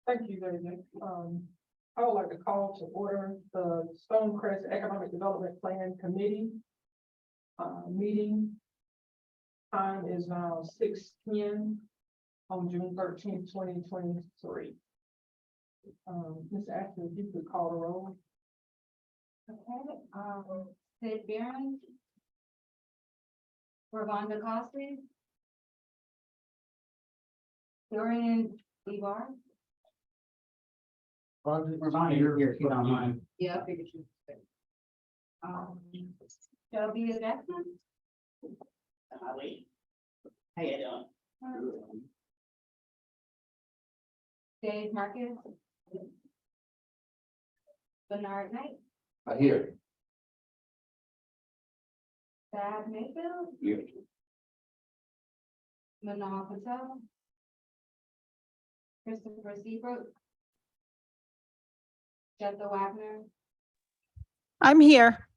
Thank you, David. I would like to call to order the Stonecrest Economic Development Plan Committee. Meeting time is now 6:10 on June 13th, 2023. Ms. Ashley, if you could call the roll. Okay, Sid Barron. Ravonda Costley. Dorian Ibar. Here, she's online. Yeah, I figured you. Shelby Jackson. How you doing? Dave Marcus. Bernard Knight. I hear. Thad Mayfield. You. Manal Patel. Christopher Seabrook. Jetha Wagner. I'm here.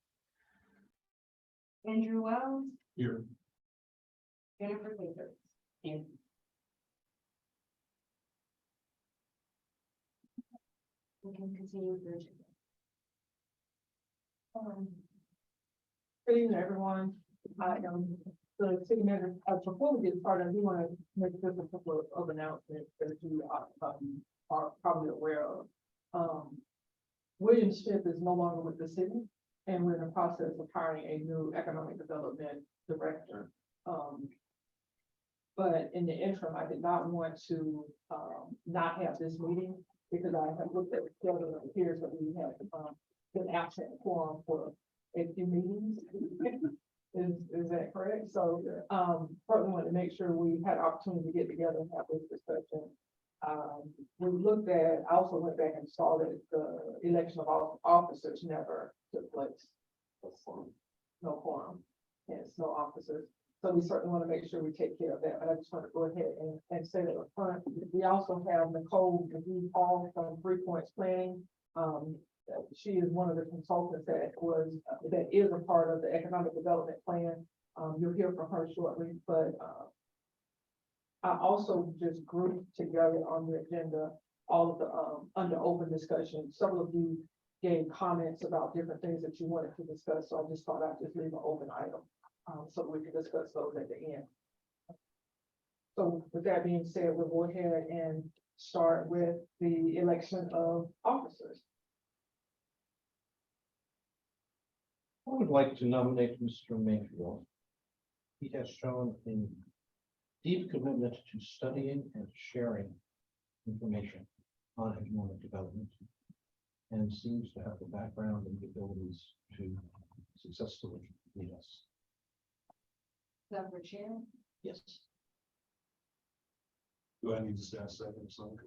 Andrew Wells. Here. Jennifer Baker. We can continue with the agenda. Good evening, everyone. I am the city manager. Before we get started, I do want to make just a couple of announcements that you are probably aware of. William Smith is no longer with the city, and we're in the process of hiring a new economic development director. But in the interim, I did not want to not have this meeting because I have looked at the schedule and it appears that we have been absent quorum for a few meetings. Is that correct? So partly wanted to make sure we had opportunity to get together and have this discussion. We looked at, I also went back and saw that the election of officers never took place. No quorum, yes, no officers. So we certainly want to make sure we take care of that, but I just want to go ahead and say that up front. We also have Nicole DeVee Hall from 3 Points Planning. She is one of the consultants that is a part of the economic development plan. You'll hear from her shortly, but I also just grouped together on the agenda all of the under open discussion. Several of you gave comments about different things that you wanted to discuss, so I just thought I'd just leave an open item so we can discuss those at the end. So with that being said, we'll go ahead and start with the election of officers. I would like to nominate Mr. Mayfield. He has shown a deep commitment to studying and sharing information on economic development and seems to have the background and the abilities to successfully lead us. For chair. Yes. Do I need to say a second or something?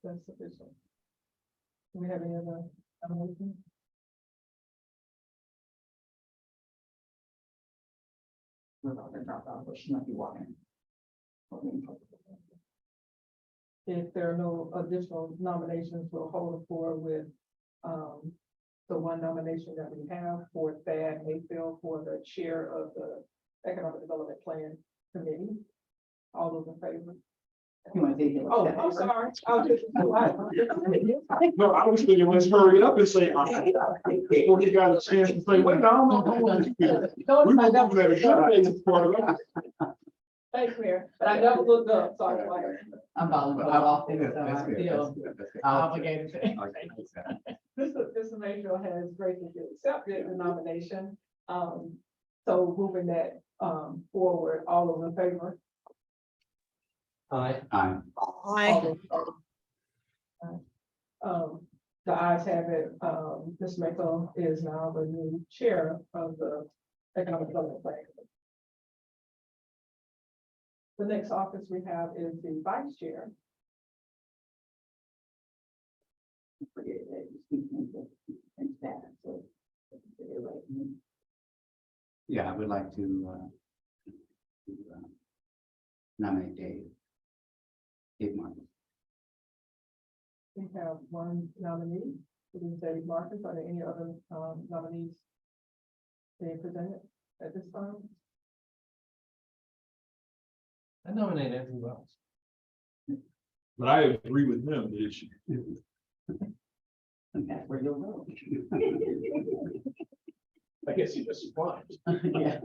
That's sufficient. Do we have any other nominations? If there are no additional nominations, we'll hold the floor with the one nomination that we have for Thad Mayfield for the chair of the Economic Development Plan Committee. All those in favor? Oh, I'm sorry. I was just. No, I was thinking, let's hurry up and say, before he got a chance to say, wait, I don't know. We were looking at a good thing as part of that. Thanks, Mayor, but I never looked up, so I was like. I'm volunteering. Obligated to. Mr. Mayfield has graciously accepted the nomination. So moving that forward, all those in favor? Aye. Aye. All those opposed? The ayes have it. Ms. Mayfield is now the new chair of the Economic Development Plan. The next office we have is the vice chair. Yeah, I would like to nominate Dave Marcus. We have one nominee, it is Dave Marcus. Are there any other nominees being presented at this time? I nominate Andrew Wells. But I agree with him that it should. And that's where you'll go. I guess he just applies. Yeah.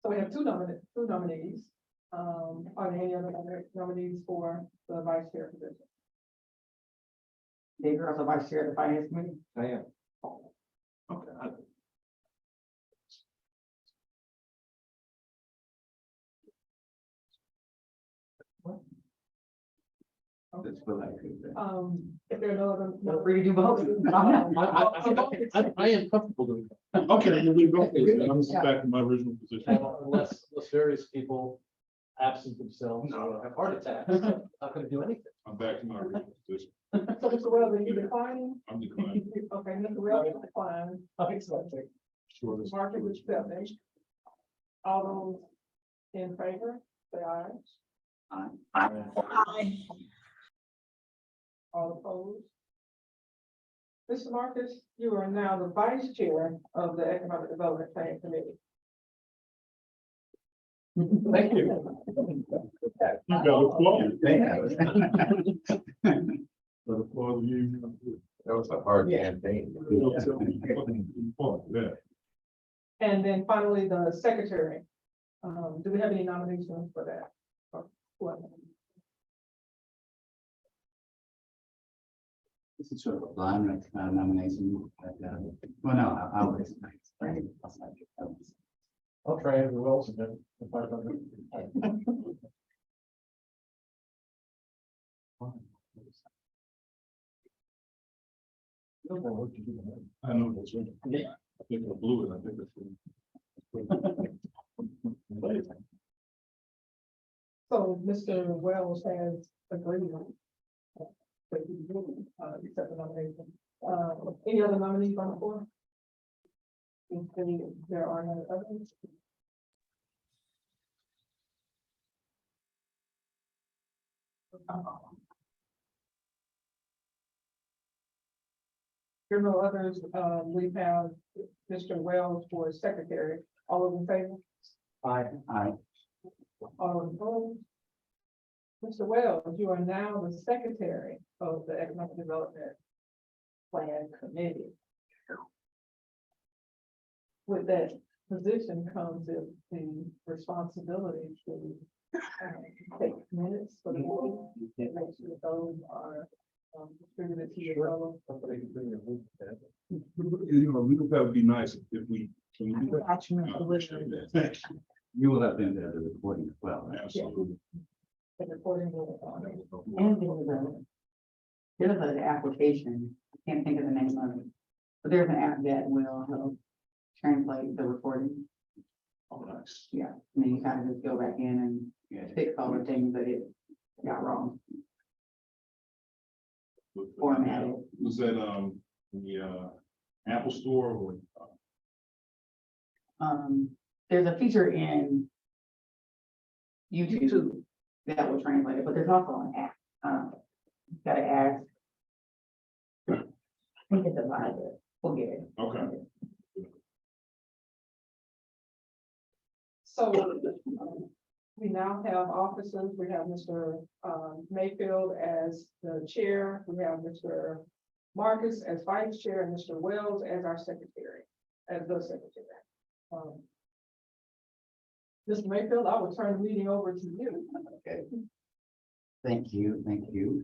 So we have two nominees. Are there any other nominees for the vice chair position? Dave, you're also vice chair of the finance committee. I am. Okay. That's what I could. If there are no other. Feel free to do both. I am comfortable doing Okay, then we go. I'm back to my original that, position. unless various people absent themselves or have heart attacks, I'm not gonna do anything. I'm back to my original position. So Mr. Wells, are you declining? I'm declining. Okay, Mr. Wells is declining. Sure. this- Mark is accepting. All those in favor, say aye. Aye. All opposed? Mr. Marcus, you are now the vice chair of the Economic Development Planning Committee. Thank you. You got a floor. Thank Got a floor, you. That was a hard Yeah. campaign. Yeah. And then finally, the secretary. Do we have any nominations for that? Or what? This is sort of a blind nomination, but, well, no, I would explain. I'll try Andrew Wells again. if I don't. I don't know what to do. I know that's right. I think I blew it. I think that's. So Mr. Wells has agreed. But he didn't, accept the nomination. Any other nominees on the floor? If there are no others. There are no others. We have Mr. Wells for secretary. All of in favor? I, All opposed? Mr. Wells, you are now the secretary of the Economic Development Plan Committee. With that position comes the responsibility to take minutes for the meeting, make sure that those are distributed to your fellow. Somebody can bring their group to that. You know, that would be nice if we. Can we do that? Got you, I Mr. appreciate Williams. that. Thank you. you will have been there the recording as well, right? Absolutely. And reporting will, And there's an application, I can't think of the name of it, but there's an app that will help translate the recording. Oh, nice. Yeah, and then you kind of just go back in and fix all the things that it got wrong, formatted. Was that, the, Apple Store or? There's a feature in YouTube that will translate it, but there's also an app. Gotta ask. I think it's a library, we'll get it. Okay. so we now have officers. We have Mr. Mayfield as the chair. We have Mr. Marcus as vice chair and Mr. Wells as our secretary, as the secretary. Mr. Mayfield, I will turn the meeting over to you. Okay. Thank you, thank you.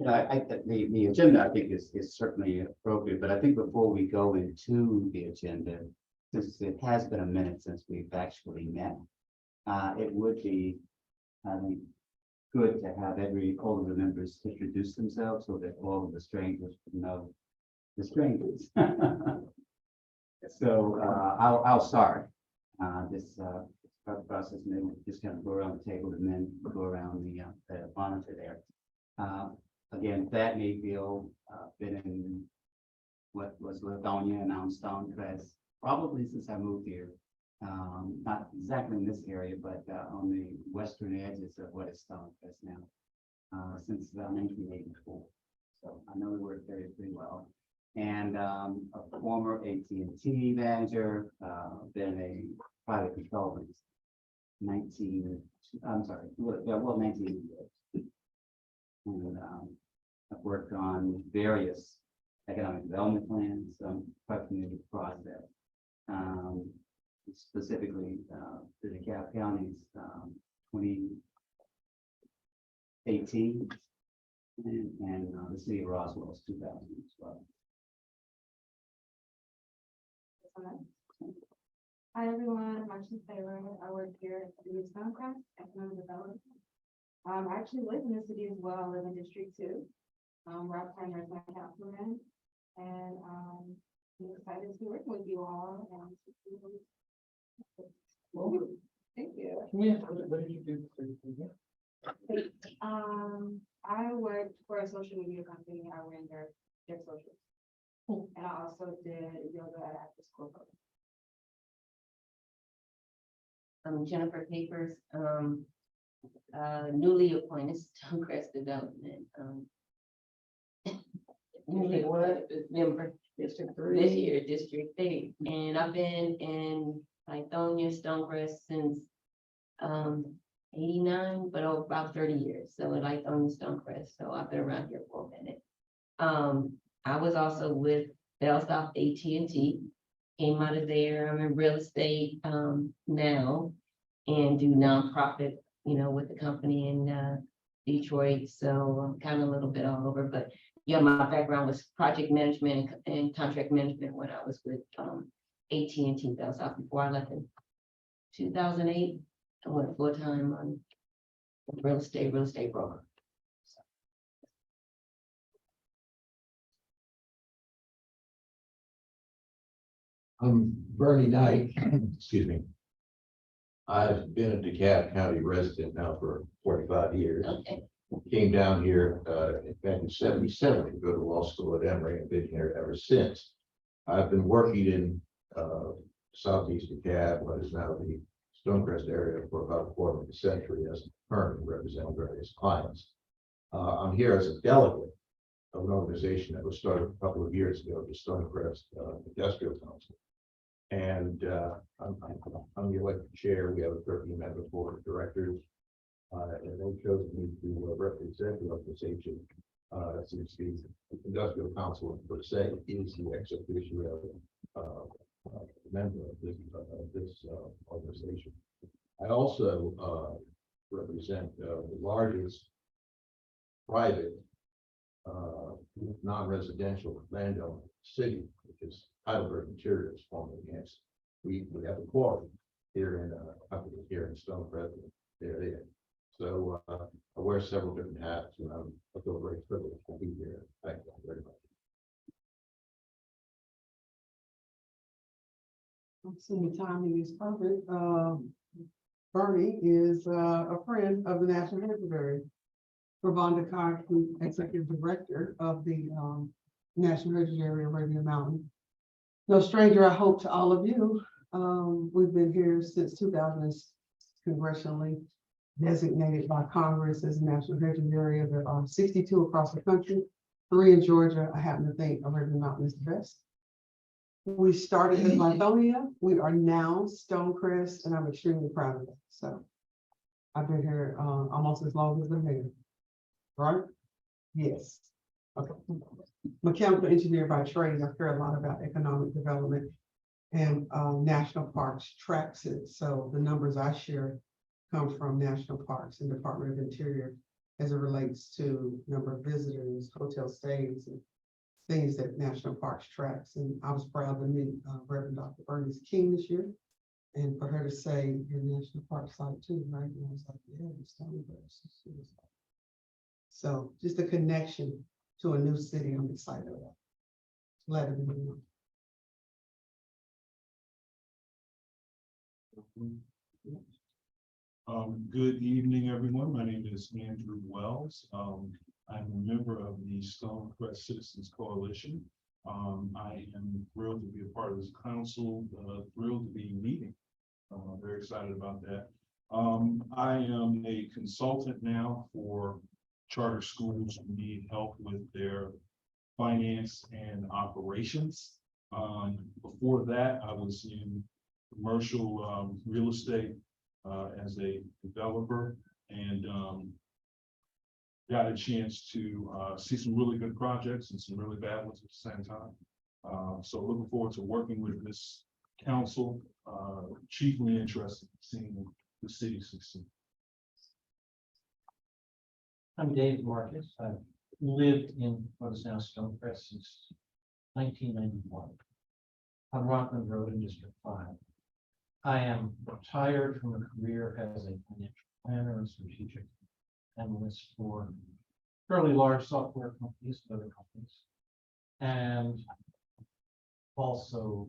You know, the agenda, I think, is certainly appropriate, but I think before we go into the agenda, since it has been a minute since we've actually met, it would be, I think, good to have all of the members introduce themselves so that all of the strangers would know the strangers. So I'll start. This process, and then we'll just kind of go around the table and then go around the monitor there. Again, Thad Mayfield, been in what was Lithonia and now Stonecrest, probably since I moved here. Not exactly in this area, but on the western edges of what is Stonecrest now, since 1984. So I know the work area pretty well. And a former AT&T manager, been a private consultant I'm sorry, well, 19. And I've worked on various economic development plans, quite familiar with the process. Specifically, the DeKalb County's 2018 and the city of Roswell's 2012. Hi, everyone. I'm Marcia Taylor. I work here at the Stonecrest Economic Development. I actually live in the city as well, I live in District 2. Rob Timer is my councilman, and I'm excited to be working with you all. Thank you. Yeah, what did you do? I worked for a social media company. I ran their socials. And I also did yoga at after school. Jennifer Papers, newly appointed Stonecrest Development. Newly what member District this year, District 8, and I've been in Lithonia, Stonecrest since 89, but over about 30 years. So in Lithonia, Stonecrest, so I've been around here for a minute. I was also with Bellsouth AT&T. Came out of there. I'm in real estate now and do nonprofit, with the company in Detroit. So I'm kind of a little bit all over, but yeah, my background was project management and contract management when I was with AT&T Bellsouth before I left in 2008. I went full time on real estate broker. I'm Bernie Knight, excuse me. I've been a DeKalb County resident now for 45 years. Okay. Came down here back in 77 to go to law school at Emory and been here ever since. I've been working in southeast DeKalb, what is now the Stonecrest area, for about a quarter of a century as a firm representing various clients. I'm here as a delegate of an organization that was started a couple of years ago, the Stonecrest Industrial Council. And I'm the elected chair. We have a 13-member board of directors. And they chose me to represent the organization since the Industrial Council per se is the ex officio member of this organization. I also represent the largest private non-residential landowner city, which is Heidelberg Materials, formerly Hanson. We have a quarry here in here in Stonecrest. There. So I wear several different hats, and I feel very privileged to be here. Thank you very much. Assuming timing is perfect, Bernie is a friend of the National Heritage Area. Ravonda Carr, Executive Director of the National Heritage Area, Arabian Mountain. No stranger, I hope, to all of you. We've been here since 2000, congressionally designated by Congress as a National Heritage Area. There are 62 across the country, 3 in Georgia. I happen to think Arabian Mountain is the best. We started in Lithonia. We are now Stonecrest, and I'm extremely proud of it. So I've been here almost as long as the mayor. Right? Yes. Okay. Mechanical engineer by trade. I care a lot about economic development and national parks tracks it. So the numbers I share come from national parks and Department of Interior as it relates to number of visitors, hotel stays, and things that national parks tracks. And I was proud to meet Reverend Dr. Bernice King this year, and for her to say your national park site too, right? And I was like, yeah, it's Stonecrest. So just a connection to a new city. I'm excited about. Glad to be here. Good evening, everyone. My name is Andrew Wells. I'm a member of the Stonecrest Citizens Coalition. I am thrilled to be a part of this council, thrilled to be meeting. Very excited about that. I am a consultant now for charter schools who need help with their finance and operations. Before that, I was in commercial real estate as a developer and got a chance to see some really good projects and some really bad ones at the same time. So looking forward to working with this council, chiefly interested in seeing the city succeed. I'm Dave Marcus. I've lived in what is now Stonecrest since 1991 on Rockland Road in District 5. I am retired from a career as a financial planner and strategic analyst for fairly large software companies and other companies. And also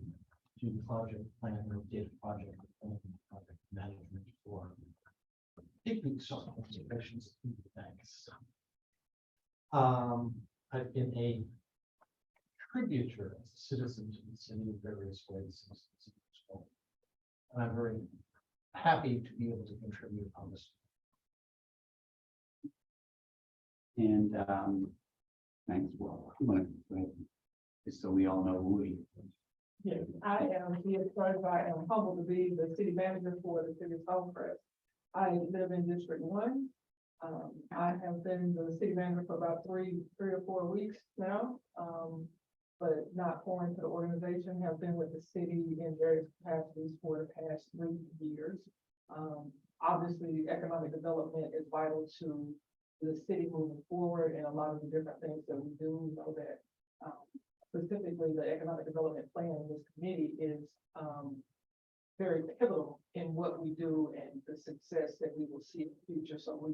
do project planning, data project planning, project management for big software integrations into banks. I've been a contributor as a citizen to the city in various ways since the city was formed. And I'm very happy to be able to contribute on this. And thanks, Will. Just so we all know who we. Yes, I am here, first, I am humbled to be the city manager for the city of Stonecrest. I live in District 1. I have been the city manager for about three or 4 weeks now. But not foreign to the organization, have been with the city in various capacities for the past 3 years. Obviously, economic development is vital to the city moving forward, and a lot of the different things that we do. We know that specifically the economic development plan in this committee is very pivotal in what we do and the success that we will see in the future. So we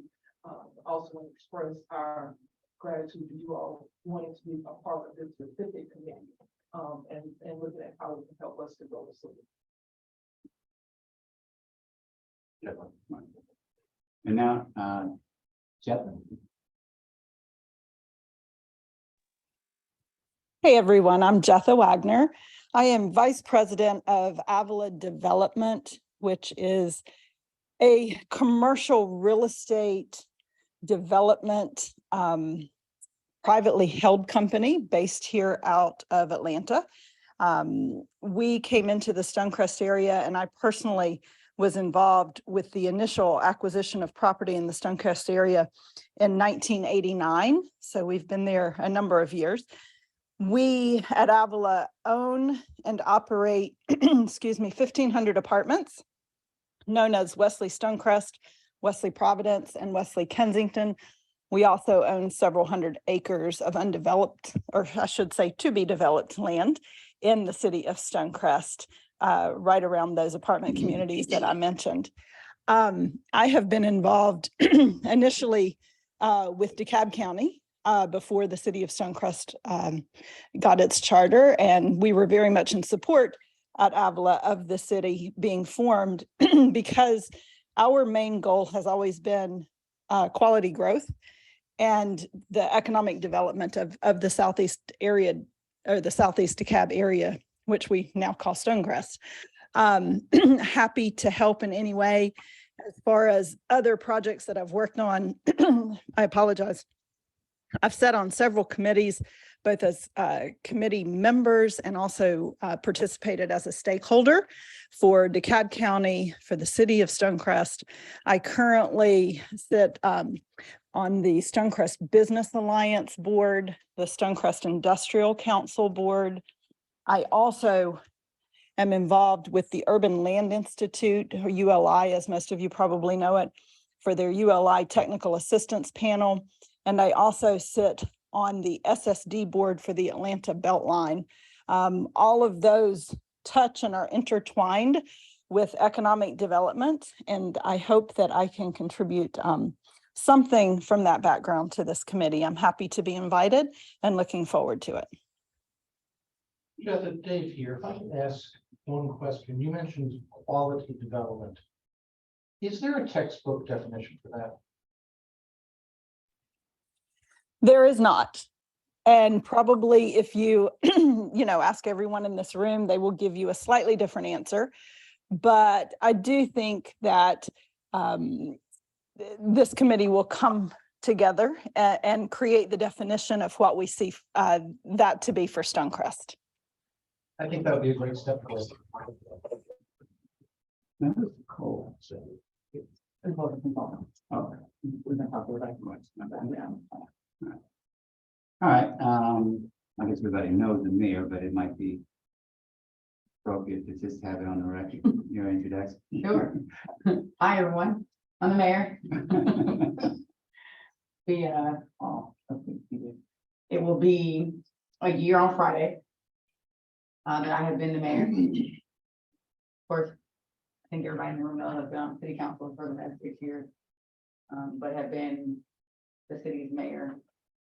also want to express our gratitude to you all wanting to be a part of this specific committee and looking at how it can help us to grow the city. And now, Jeff. Hey, everyone, I'm Jetha Wagner. I am Vice President of Avila Development, which is a commercial real estate development privately held company based here out of Atlanta. We came into the Stonecrest area, and I personally was involved with the initial acquisition of property in the Stonecrest area in 1989. So we've been there a number of years. We at Avila own and operate, excuse me, 1,500 apartments known as Wesley Stonecrest, Wesley Providence, and Wesley Kensington. We also own several hundred acres of undeveloped, or I should say to be developed land in the city of Stonecrest, right around those apartment communities that I mentioned. I have been involved initially with DeKalb County before the city of Stonecrest got its charter, and we were very much in support at Avila of the city being formed because our main goal has always been quality growth and the economic development of the southeast area, or the southeast DeKalb area, which we now call Stonecrest. Happy to help in any way. As far as other projects that I've worked on, I apologize. I've sat on several committees, both as committee members and also participated as a stakeholder for DeKalb County, for the city of Stonecrest. I currently sit on the Stonecrest Business Alliance Board, the Stonecrest Industrial Council Board. I also am involved with the Urban Land Institute, or ULI, as most of you probably know it, for their ULI Technical Assistance Panel. And I also sit on the SSD board for the Atlanta Beltline. All of those touch and are intertwined with economic development. And I hope that I can contribute something from that background to this committee. I'm happy to be invited and looking forward to it. Jetha, Dave here. If I can ask one question. You mentioned quality development. Is there a textbook definition for that? There is not. And probably if you, ask everyone in this room, they will give you a slightly different answer. But I do think that this committee will come together and create the definition of what we see that to be for Stonecrest. I think that would be a great step forward. That was cool. for the component. Okay. We can talk about that. Yeah. All right, I guess everybody knows the mayor, but it might be appropriate to just have it on the record, your introduction. Sure. Hi, everyone. I'm the mayor. It will be a year on Friday that I have been the mayor. Of course, I think everybody in the room knows I've been on city council for the last 6 years. But have been the city's mayor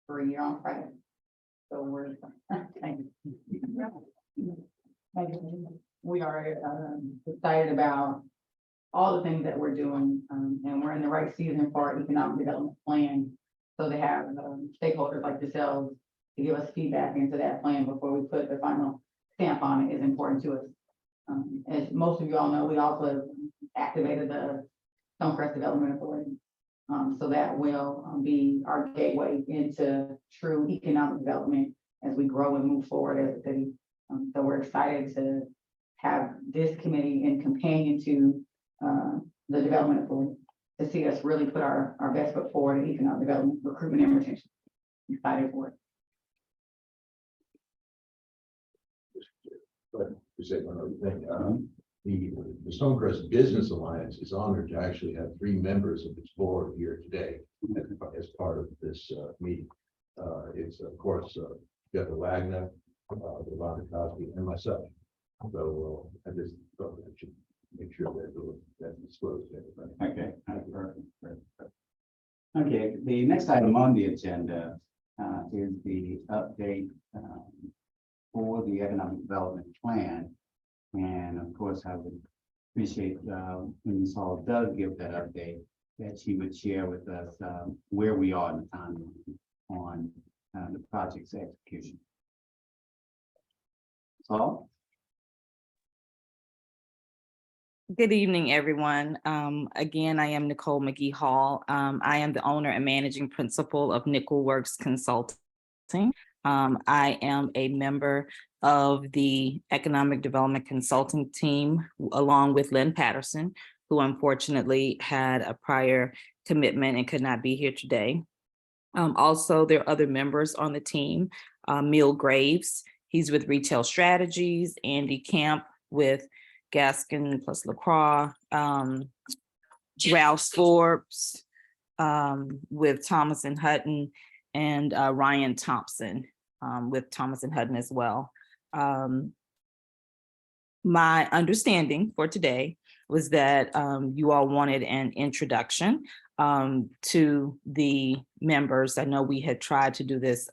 for a year on Friday. So we're, thank you. We are excited about all the things that we're doing, and we're in the right season for our economic development plan. So they have stakeholders like yourselves to give us feedback into that plan before we put the final stamp on it is important to us. As most of you all know, we also activated the Stonecrest Development Authority. So that will be our gateway into true economic development as we grow and move forward as a city. So we're excited to have this committee in companion to the Development Authority to see us really put our best foot forward in economic development, recruitment, and retention. Excited for it. But to say one other thing, the Stonecrest Business Alliance is honored to actually have 3 members of its board here today as part of this meeting. It's of course Jeff Wagner, Ron Cosby, and myself. So I just thought I should make sure that that's disclosed to everybody. Okay, perfect. Okay, the next item on the agenda is the update for the economic development plan. And of course, I would appreciate when Ms. Hall does give that update, that she would share with us where we are in the timeline on the project's execution. So, Good evening, everyone. Again, I am Nicole McGee Hall. I am the owner and managing principal of Nickel Works Consulting. I am a member of the Economic Development Consulting team, along with Lynn Patterson, who unfortunately had a prior commitment and could not be here today. Also, there are other members on the team. Neil Graves, he's with Retail Strategies, Andy Camp with Gaskin plus LaCroix, Ralph Forbes with Thomas and Hutton, and Ryan Thompson with Thomas and Hutton as well. My understanding for today was that you all wanted an introduction to the members. I know we had tried to do this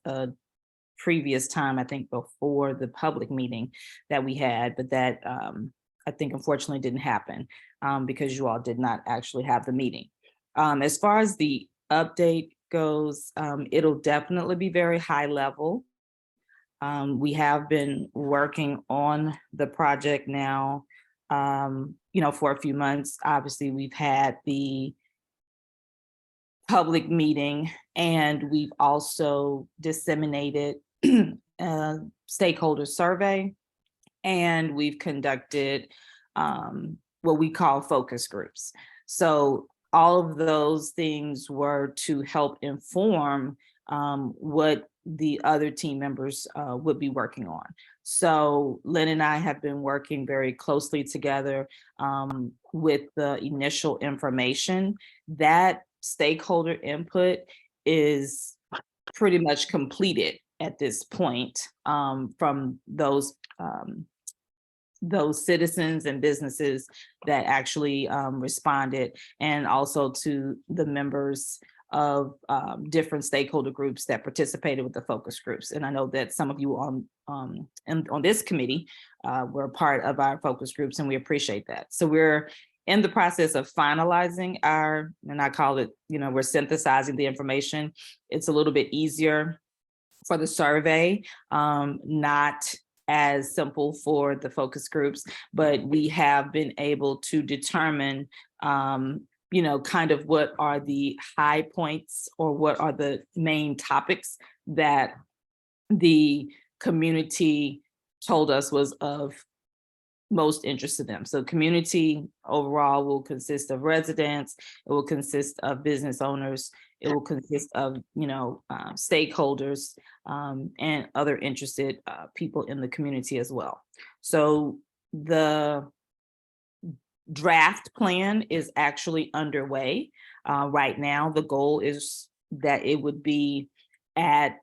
previous time, I think before the public meeting that we had, but that I think unfortunately didn't happen because you all did not actually have the meeting. As far as the update goes, it'll definitely be very high level. We have been working on the project now, for a few months. Obviously, we've had the public meeting, and we've also disseminated a stakeholder survey, and we've conducted what we call focus groups. So all of those things were to help inform what the other team members would be working on. So Lynn and I have been working very closely together with the initial information. That stakeholder input is pretty much completed at this point from those citizens and businesses that actually responded, and also to the members of different stakeholder groups that participated with the focus groups. And I know that some of you on this committee were a part of our focus groups, and we appreciate that. So we're in the process of finalizing our, and I call it, we're synthesizing the information. It's a little bit easier for the survey, not as simple for the focus groups, but we have been able to determine, kind of what are the high points or what are the main topics that the community told us was of most interest to them. So community overall will consist of residents, it will consist of business owners, it will consist of, stakeholders, and other interested people in the community as well. So the draft plan is actually underway. Right now, the goal is that it would be at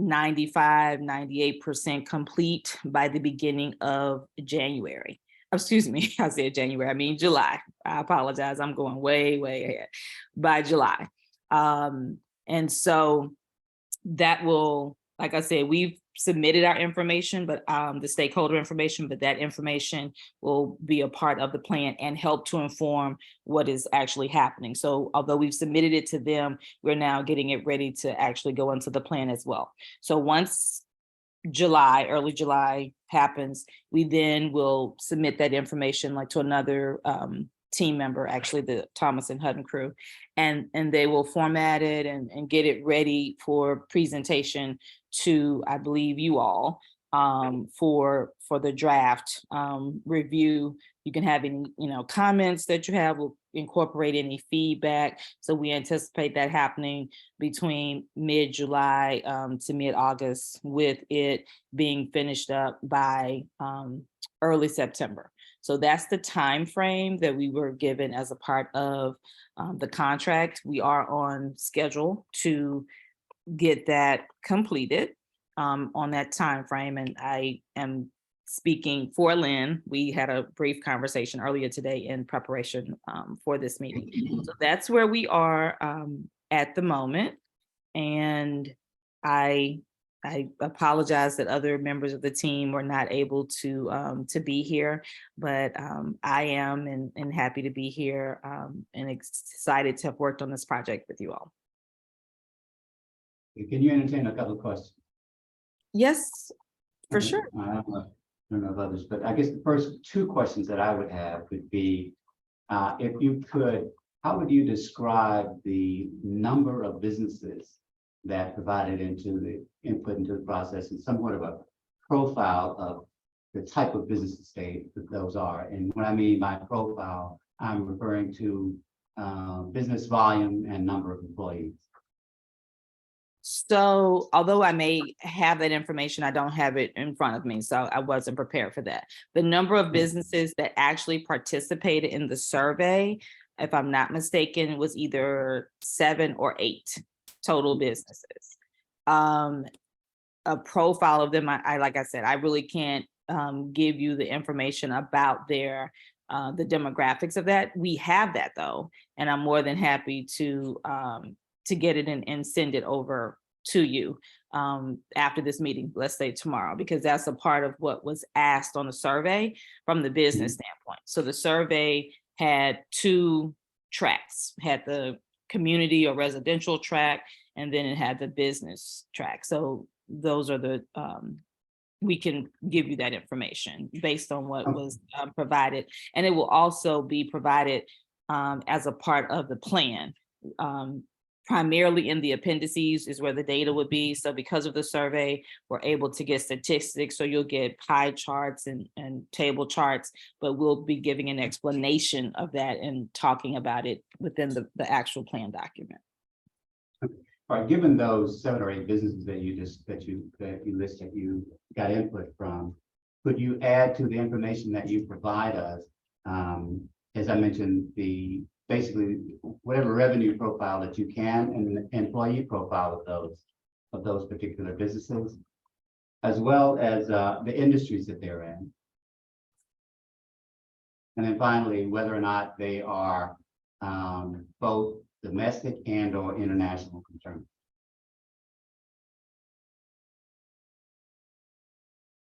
95-98% complete by the beginning of January. Excuse me, I said January, I mean July. I apologize, I'm going way, way ahead. By July. And so that will, like I said, we've submitted our information, but the stakeholder information, but that information will be a part of the plan and help to inform what is actually happening. So although we've submitted it to them, we're now getting it ready to actually go into the plan as well. So once early July happens, we then will submit that information like to another team member, actually the Thomas and Hutton crew, and they will format it and get it ready for presentation to, I believe, you all for the draft review. You can have any, comments that you have, will incorporate any feedback. So we anticipate that happening between mid-July to mid-August, with it being finished up by early September. So that's the time frame that we were given as a part of the contract. We are on schedule to get that completed on that time frame, and I am speaking for Lynn. We had a brief conversation earlier today in preparation for this meeting. So that's where we are at the moment, and I apologize that other members of the team were not able to be here, but I am and happy to be here and excited to have worked on this project with you all. Can you entertain a couple of questions? Yes, for sure. I don't know of others, but I guess the first two questions that I would have would be, if you could, how would you describe the number of businesses that provided input into the process, and somewhat of a profile of the type of businesses those are? And what I mean by profile, I'm referring to business volume and number of employees. So although I may have that information, I don't have it in front of me, so I wasn't prepared for that. The number of businesses that actually participated in the survey, if I'm not mistaken, was either 7 or 8 total businesses. A profile of them, I like I said, I really can't give you the information about their the demographics of that. We have that though, and I'm more than happy to get it and send it over to you after this meeting, let's say tomorrow, because that's a part of what was asked on the survey from the business standpoint. So the survey had 2 tracks, had the community or residential track, and then it had the business track. So those are the, we can give you that information based on what was provided. And it will also be provided as a part of the plan. Primarily in the appendices is where the data would be. So because of the survey, we're able to get statistics. So you'll get pie charts and table charts, but we'll be giving an explanation of that and talking about it within the actual plan document. All right, given those 7 or 8 businesses that you listed, you got input from, could you add to the information that you provide us? As I mentioned, basically whatever revenue profile that you can, and the employee profile of those particular businesses, as well as the industries that they're in. And then finally, whether or not they are both domestic and or international concerns.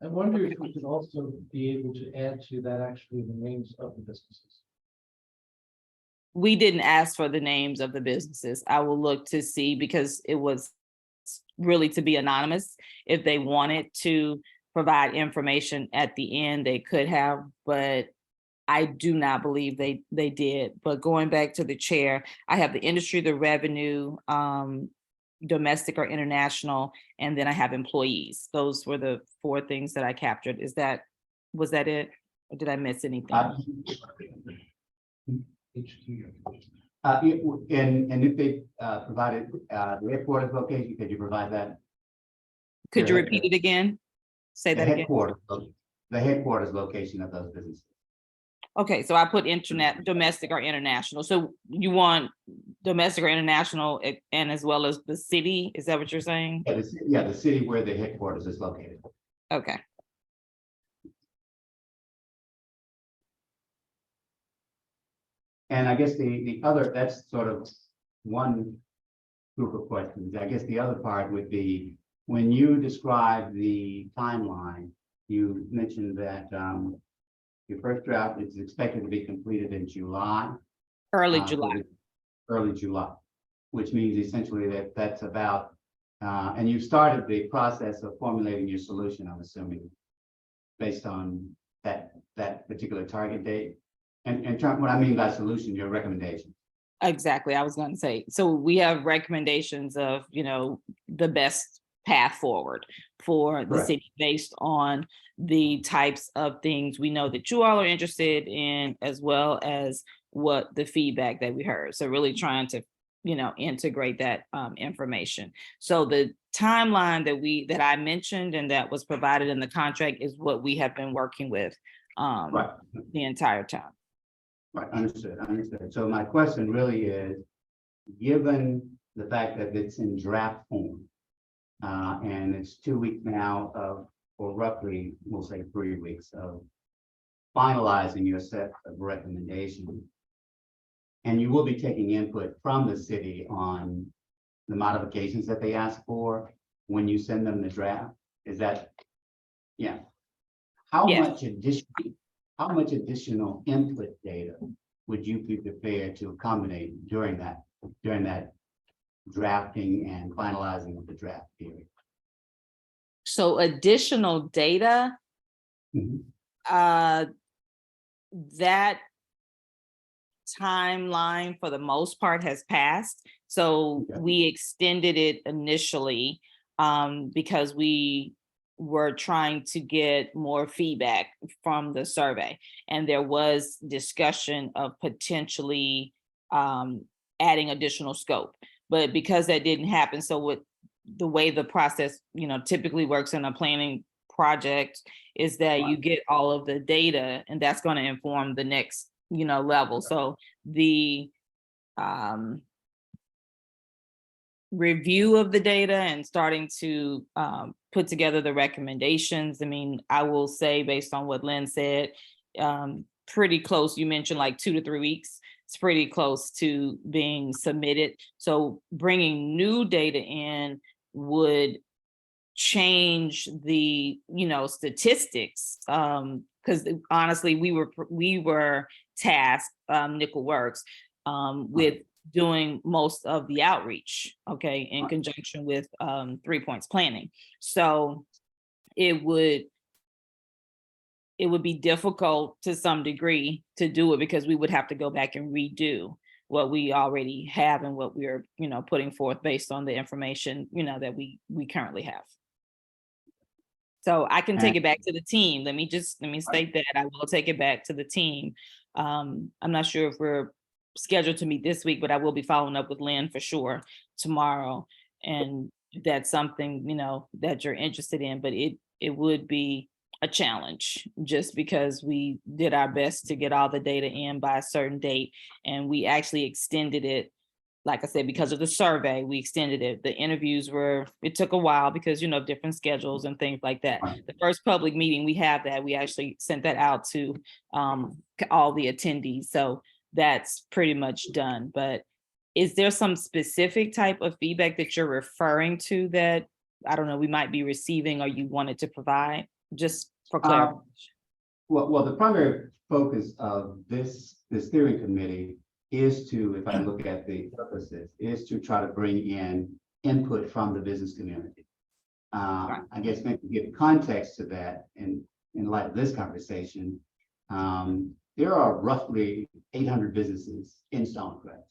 I wonder if we could also be able to add to that actually the names of the businesses. We didn't ask for the names of the businesses. I will look to see, because it was really to be anonymous. If they wanted to provide information at the end, they could have, but I do not believe they did. But going back to the chair, I have the industry, the revenue, domestic or international, and then I have employees. Those were the 4 things that I captured. Was that it? Or did I miss anything? And if they provided the headquarters location, could you provide that? Could you yeah, repeat it again? Say The that again. headquarters location of those businesses. Okay, so I put internet, domestic or international. So you want domestic or international and as well as the city? Is that what you're saying? Yeah, the city where the headquarters is located. Okay. And I guess the other, that's sort of one group of questions. I guess the other part would be, when you describe the timeline, you mentioned that your first draft is expected to be completed in July. Early for July. Early July, which means essentially that that's about, and you started the process of formulating your solution, I'm assuming, based on that particular target date. And what I mean by solution, your recommendation. Exactly. I was going to say, so we have recommendations of, the best path forward for the Correct. city based on the types of things we know that you all are interested in, as well as what the feedback that we heard. So really trying to, integrate that information. So the timeline that I mentioned and that was provided in the contract is what we have been working with Right. the entire time. Right, understood. So my question really is, given the fact that it's in draft form, and it's 2 weeks now of, or roughly, we'll say 3 weeks of finalizing your set of recommendations, and you will be taking input from the city on the modifications that they ask for when you send them the draft, is that, yeah. How Yes. much additional input data would you be prepared to accommodate during that drafting and finalizing of the draft period? So additional data, Mhm. that timeline for the most part has passed. So Okay. we extended it initially because we were trying to get more feedback from the survey. And there was discussion of potentially adding additional scope. But because that didn't happen, so with the way the process, typically works in a planning project is that you Right. get all of the data and that's going to inform the next, level. So the review of the data and starting to put together the recommendations. I mean, I will say based on what Lynn said, pretty close. You mentioned like 2 to 3 weeks. It's pretty close to being submitted. So bringing new data in would change the, statistics. Because honestly, we were tasked, Nickel Works, with doing most of the outreach, okay, in conjunction with 3 Points Planning. So it would be difficult to some degree to do it because we would have to go back and redo what we already have and what we're, putting forth based on the information, that we currently have. So I can take it back to the team. Let me state that I will take it back to the team. I'm not sure if we're scheduled to meet this week, but I will be following up with Lynn for sure tomorrow. And that's something, that you're interested in, but it would be a challenge just because we did our best to get all the data in by a certain date. And we actually extended it. Like I said, because of the survey, we extended it. The interviews it took a while because, of different schedules and things like that. Right. The first public meeting we actually sent that out to all the attendees. So that's pretty much done. But is there some specific type of feedback that you're referring to that, I don't know, we might be receiving or you wanted to provide, just for clarification? Well, the primary focus of this steering committee is to, if I look at the purposes, is to try to bring in input from the business community. I guess maybe to give context to that in light of this conversation, there are roughly 800 businesses in Stonecrest.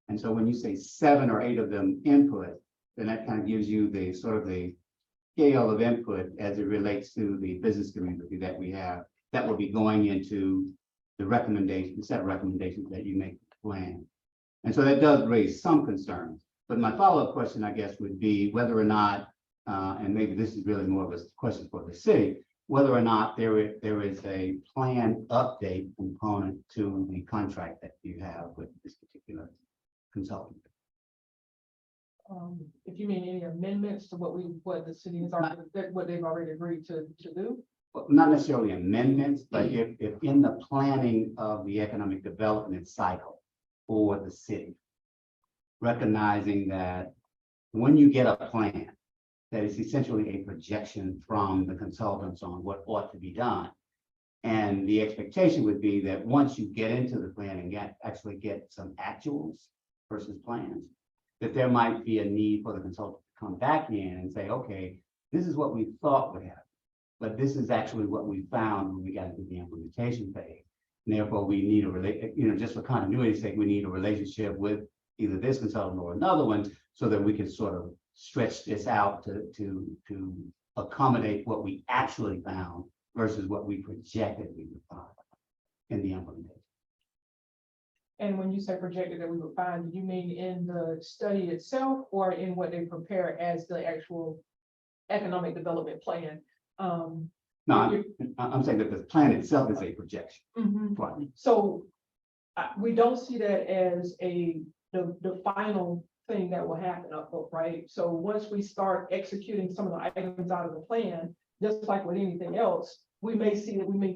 And so when you say 7 or 8 of them input, then that kind of gives you the sort of the scale of input as it relates to the business community that we have that will be going into the recommendation, the set of recommendations that you make to the plan. And so that does raise some concerns. But my follow-up question, I guess, would be whether or not, and maybe this is really more of a question for the city, whether or not there is a plan update component to the contract that you have with this particular consultant. If you mean any amendments to what the city has already, what they've already agreed to do. Well, not necessarily amendments, but if in the planning of the economic development cycle for the city, recognizing that when you get a plan, that is essentially a projection from the consultants on what ought to be done. And the expectation would be that once you get into the plan and actually get some actuals versus plans, that there might be a need for the consultant to come back in and say, okay, this is what we thought would happen, but this is actually what we found when we got into the implementation phase. And therefore, we need just for continuity's sake, we need a relationship with either this consultant or another one so that we can sort of stretch this out to accommodate what we actually found versus what we projected we would find in the implementation. And when you say projected that we would find, do you mean in the study itself or in what they prepare as the actual economic development plan? No, I'm saying that the plan itself is a projection. Mhm. Right. So we don't see that as the final thing that will happen up, right? So once we start executing some of the items out of the plan, just like with anything else, we may see that we may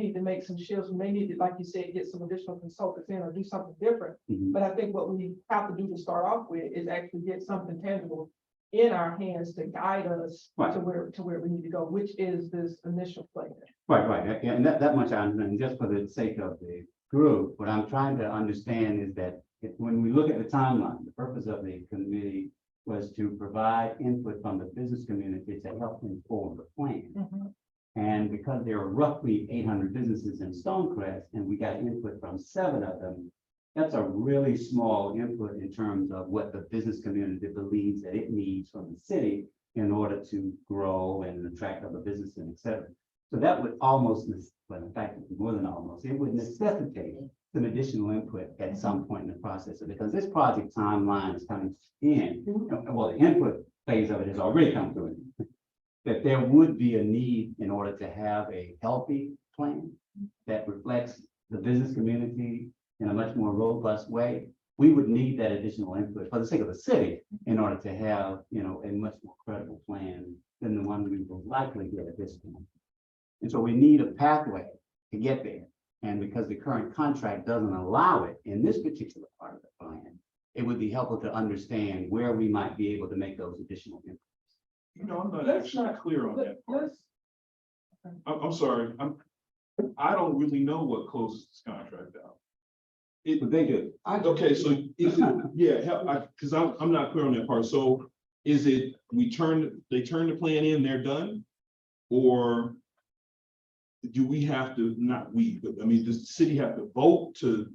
need to make some shifts. We may need to, like you said, get some additional consultants in or do something different. Mhm. But I think what we have to do to start off with is actually get something tangible in our hands to guide us Right. to where we need to go, which is this initial plan. Right. And that much I understand. Just for the sake of the group, what I'm trying to understand is that when we look at the timeline, the purpose of the committee was to provide input from the business community to help inform the plan. And because there are roughly 800 businesses in Stonecrest, and we got input from 7 of them, that's a really small input in terms of what the business community believes that it needs from the city in order to grow and attract other business and et cetera. So that would almost, well, in fact, more than almost, it would necessitate some additional input at some point in the process. Because this project timeline is coming in, well, the input phase of it has already come through. That there would be a need in order to have a healthy plan that reflects the business community in a much more robust way. We would need that additional input for the sake of the city in order to have, a much more credible plan than the one we will likely get at this point. And so we need a pathway to get there. And because the current contract doesn't allow it in this particular part of the plan, it would be helpful to understand where we might be able to make those additional inputs. I'm not Let's actually not- clear on that part. Let's, I'm sorry, I don't really know what closes this contract out. But they do. Okay, so is it, yeah, because I'm not clear on that part. So is it, they turn the plan in, they're done? Or do we have to, not we, but I mean, does the city have to vote to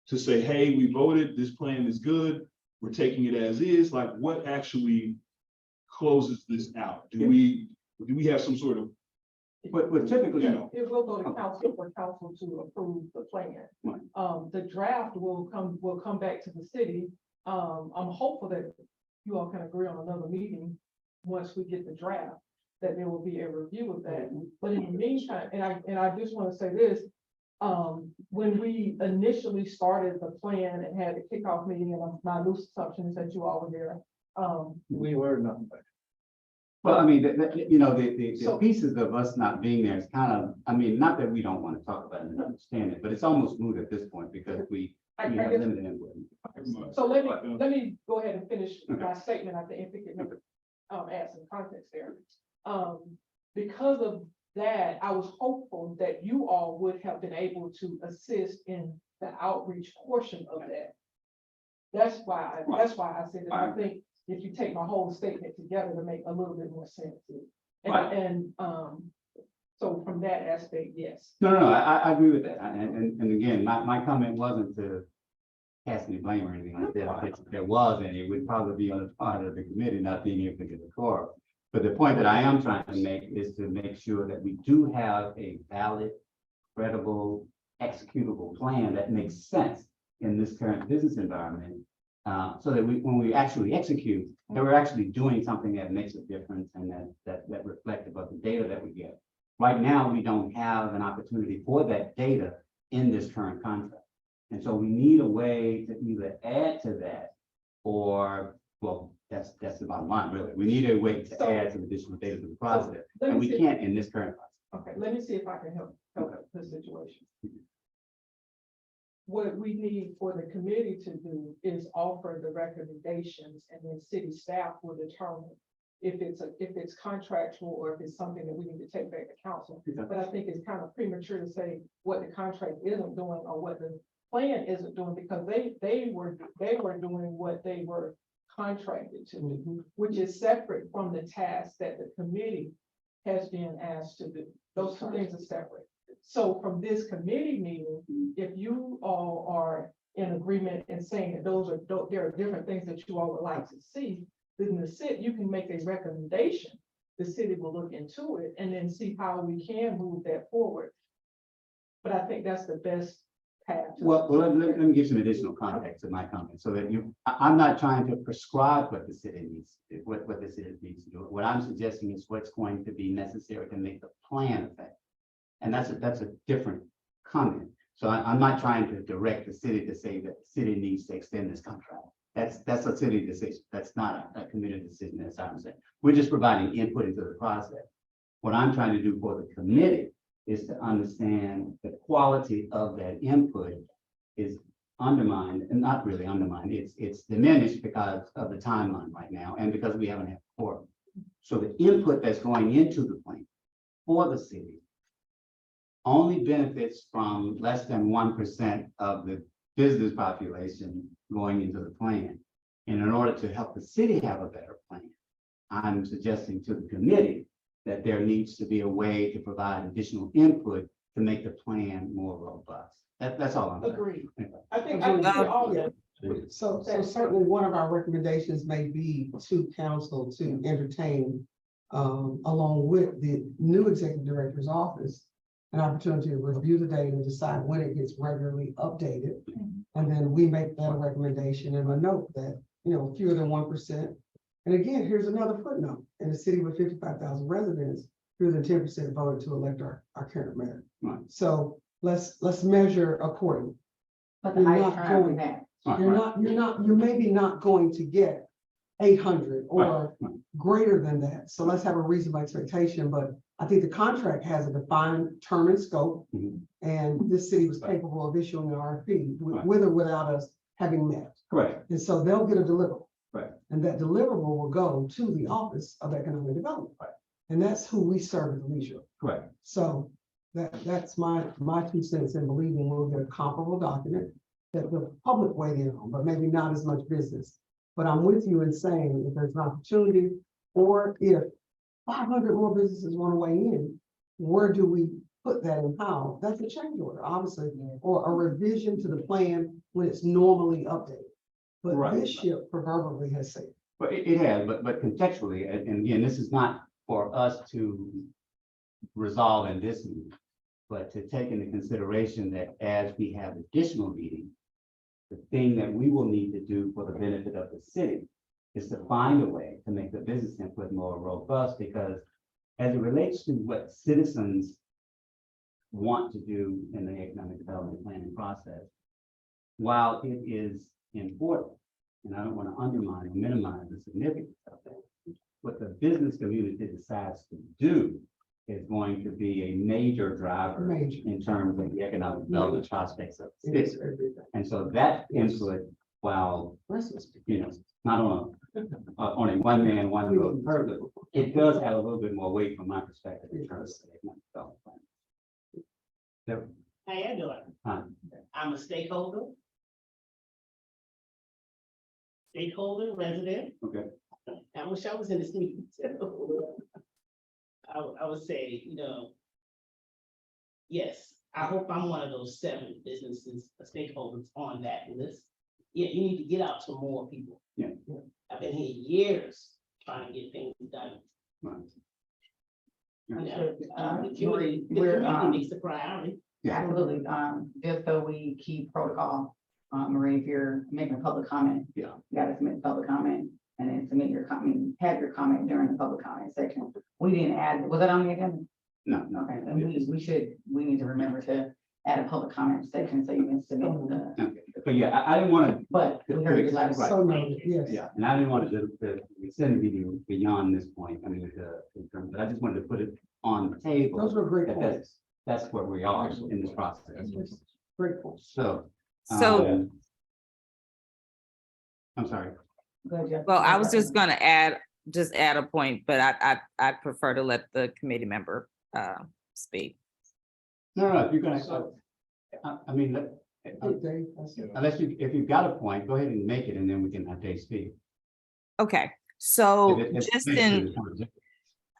say, hey, we voted, this plan is good, we're taking it as is? Like, what actually closes this out? Do we have some sort of, But typically, it will go to council for council to approve the plan. Right. The draft will come back to the city. I'm hopeful that you all can agree on another meeting once we get the draft, that there will be a review of that. But in the meantime, and I just want to say this, when we initially started the plan and had the kickoff meeting, and my loose assumption is that you all were there. We were not. well, I mean, the So- pieces of us not being there is kind of, I mean, not that we don't want to talk about it and understand it, but it's almost moot at this point because we I have guess- limited input. So let me go ahead and finish my statement. I think if it add some context there. Because of that, I was hopeful that you all would have been able to assist in the outreach portion of that. That's why I said that I think if you take my whole statement together to make a little bit more sense. And so from that aspect, yes. No, I agree with that. And again, my comment wasn't to cast any blame or anything like that. If there was any, it would probably be on the part of the committee not being able to get the quorum. But the point that I am trying to make is to make sure that we do have a valid credible, executable plan that makes sense in this current business environment. So that when we actually execute, that we're actually doing something that makes a difference and that reflective of the data that we get. Right now, we don't have an opportunity for that data in this current contract. And so we need a way to either add to that or, well, that's the bottom line, really. We need a way to So- add some additional data to the process, Let and me we see- can't in this current process. Okay, let me see if I can help the situation. What we need for the committee to do is offer the recommendations, and then city staff will determine if it's contractual or if it's something that we need to take back to council. But I think it's kind of premature to say what the contract isn't doing or what the plan isn't doing, because they were doing what they were contracted to do, which is separate from the task that the committee has been asked to do. Those two things are separate. So from this committee meeting, if you all are in agreement and saying that there are different things that you all would like to see, then you can make a recommendation. The city will look into it and then see how we can move that forward. But I think that's the best path. Well, let me give some additional context to my comment, so that I'm not trying to prescribe what the city needs, what the city needs to do. What I'm suggesting is what's going to be necessary to make the plan effective. And that's a different comment. So I'm not trying to direct the city to say that the city needs to extend this contract. That's a city decision. That's not a committee decision, as I'm saying. We're just providing input into the process. What I'm trying to do for the committee is to understand the quality of that input is undermined, and not really undermined, it's diminished because of the timeline right now, and because we haven't had a quorum. So the input that's going into the plan for the city only benefits from less than 1% of the business population going into the plan. And in order to help the city have a better plan, I'm suggesting to the committee that there needs to be a way to provide additional input to make the plan more robust. That's all I'm saying. Agreed. I think we all. Yeah. So certainly one of our recommendations may be to council to entertain, along with the new executive director's office, an opportunity to review the data and decide when it gets regularly updated. And then we make that a recommendation and a note that, fewer than 1%. And again, here's another footnote. In a city with 55,000 residents, fewer than 10% voted to elect our current mayor. Right. So let's measure accordingly. But the You're high not turnout we going- had. You're maybe not going to get 800 or Right. greater than that. So let's have a reasonable expectation, but I think the contract has a defined term and scope. Mhm. And this city was capable of issuing an RFP Right. with or without us having met. Correct. And so they'll get a deliverable. Right. And that deliverable will go to the Office of Economic Development. Right. And that's who we serve at the leisure. Correct. So that's my 2 cents in believing we'll get a comparable document that the public weighed in on, but maybe not as much business. But I'm with you in saying if there's an opportunity, or if 500 more businesses want to weigh in, where do we put that and how? That's a change order, obviously, or a revision to the plan when it's normally updated. But Right. this ship proverbially has sailed. But it has, but contextually, and again, this is not for us to resolve in this meeting, but to take into consideration that as we have additional meetings, the thing that we will need to do for the benefit of the city is to find a way to make the business input more robust, because as it relates to what citizens want to do in the economic development planning process, while it is important, and I don't want to undermine or minimize the significance of that, what the business community decides to do is going to be a major driver Major. in terms of the economic development prospects of the It's city. everything. And so that input, while, not on a one man, one vote purpose, it does have a little bit more weight from my perspective in terms of the economic development plan. Yep. How you doing? Hi. I'm a stakeholder. Resident. Okay. I wish I was in this meeting too. I would say, yes, I hope I'm one of those 7 businesses, stakeholders on that list. Yeah, you need to get out to more people. Yeah. I've been here years trying to get things done. Right. The community we're, makes the priority. Yeah. Absolutely, just so we keep protocol, Marie, if you're making a public comment. Yeah. You gotta submit public comment and then submit your comment, have your comment during the public comment section. We didn't add, was that on the agenda? No, no. Okay, and we need to remember to add a public comment section so you can submit the, Okay. But yeah, I didn't want to. but we heard you last. Right. So noted, yes. Yeah, and I didn't want to extend the meeting beyond this point, I mean, in terms, but I just wanted to put it on the table. Those were great that points. That's where we are in this process. Great points. So. So- I'm sorry. Go ahead, Jeff. Well, I was just gonna just add a point, but I prefer to let the committee member speak. No, if you're gonna, I mean, Good, Dave. That's it. unless if you've got a point, go ahead and make it and then we can have Dave speak. Okay, so If it- just if- in,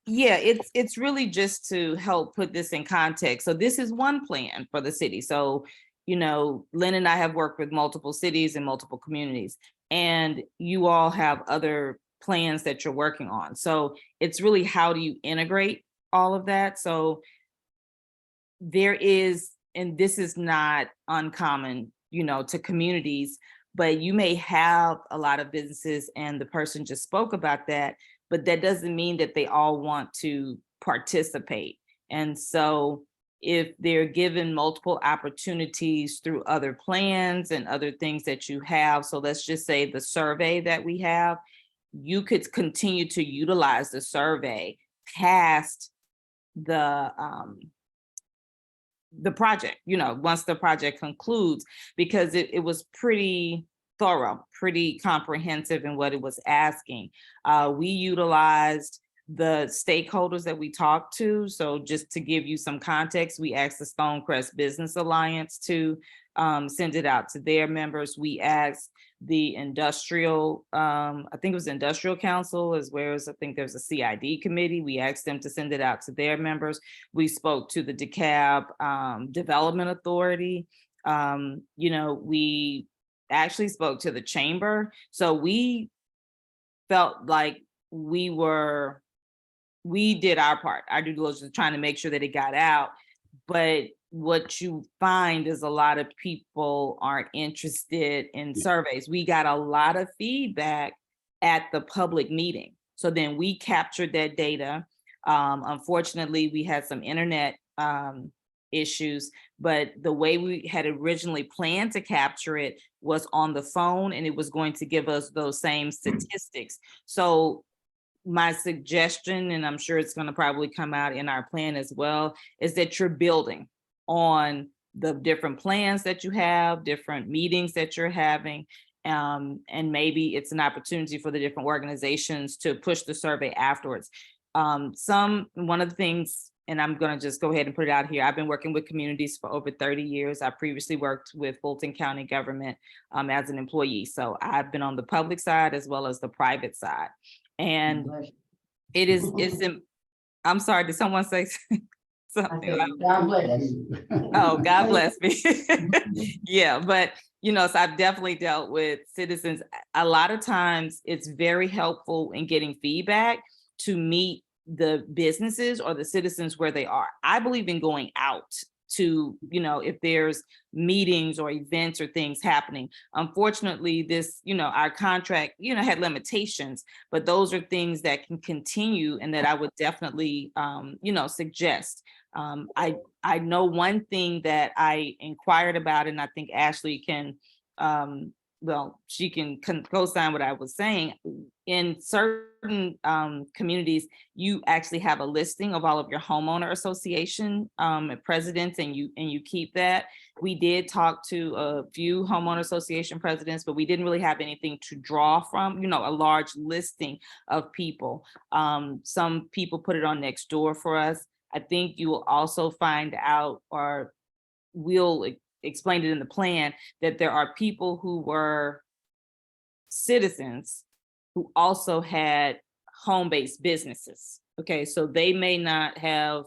yeah, it's really just to help put this in context. So this is one plan for the city. So, you know, Lynn and I have worked with multiple cities and multiple communities, and you all have other plans that you're working on. So it's really how do you integrate all of that? So there is, and this is not uncommon, you know, to communities, but you may have a lot of businesses, and the person just spoke about that, but that doesn't mean that they all want to participate. And so if they're given multiple opportunities through other plans and other things that you have, so let's just say the survey that we have, you could continue to utilize the survey past the project, you know, once the project concludes, because it was pretty thorough, pretty comprehensive in what it was asking. We utilized the stakeholders that we talked to. So just to give you some context, we asked the Stonecrest Business Alliance to send it out to their members. We asked the industrial, I think it was Industrial Council, as well as I think there's a CID committee. We asked them to send it out to their members. We spoke to the DeKalb Development Authority. You know, we actually spoke to the chamber. So we felt like we did our part. Our due diligence, trying to make sure that it got out. But what you find is a lot of people aren't interested in surveys. We got a lot of feedback at the public meeting. So then we captured that data. Unfortunately, we had some internet issues, but the way we had originally planned to capture it was on the phone, and it was going to give us those same statistics. So my suggestion, and I'm sure it's going to probably come out in our plan as well, is that you're building on the different plans that you have, different meetings that you're having, and maybe it's an opportunity for the different organizations to push the survey afterwards. One of the things, and I'm going to just go ahead and put it out here, I've been working with communities for over 30 years. I previously worked with Fulton County government as an employee. So I've been on the public side as well as the private side. And I'm sorry, did someone say something? God bless you. Oh, God bless me. Yeah, but you know, so I've definitely dealt with citizens. A lot of times it's very helpful in getting feedback to meet the businesses or the citizens where they are. I believe in going out to, you know, if there's meetings or events or things happening. Unfortunately, this, you know, our contract, you know, had limitations, but those are things that can continue and that I would definitely, you know, suggest. I know one thing that I inquired about, and I think Ashley can, well, she can co-sign what I was saying. In certain communities, you actually have a listing of all of your homeowner association presidents, and you keep that. We did talk to a few homeowner association presidents, but we didn't really have anything to draw from, you know, a large listing of people. Some people put it on Nextdoor for us. I think you will also find out, or we'll explain it in the plan, that there are people who were citizens who also had home-based businesses. Okay, so they may not have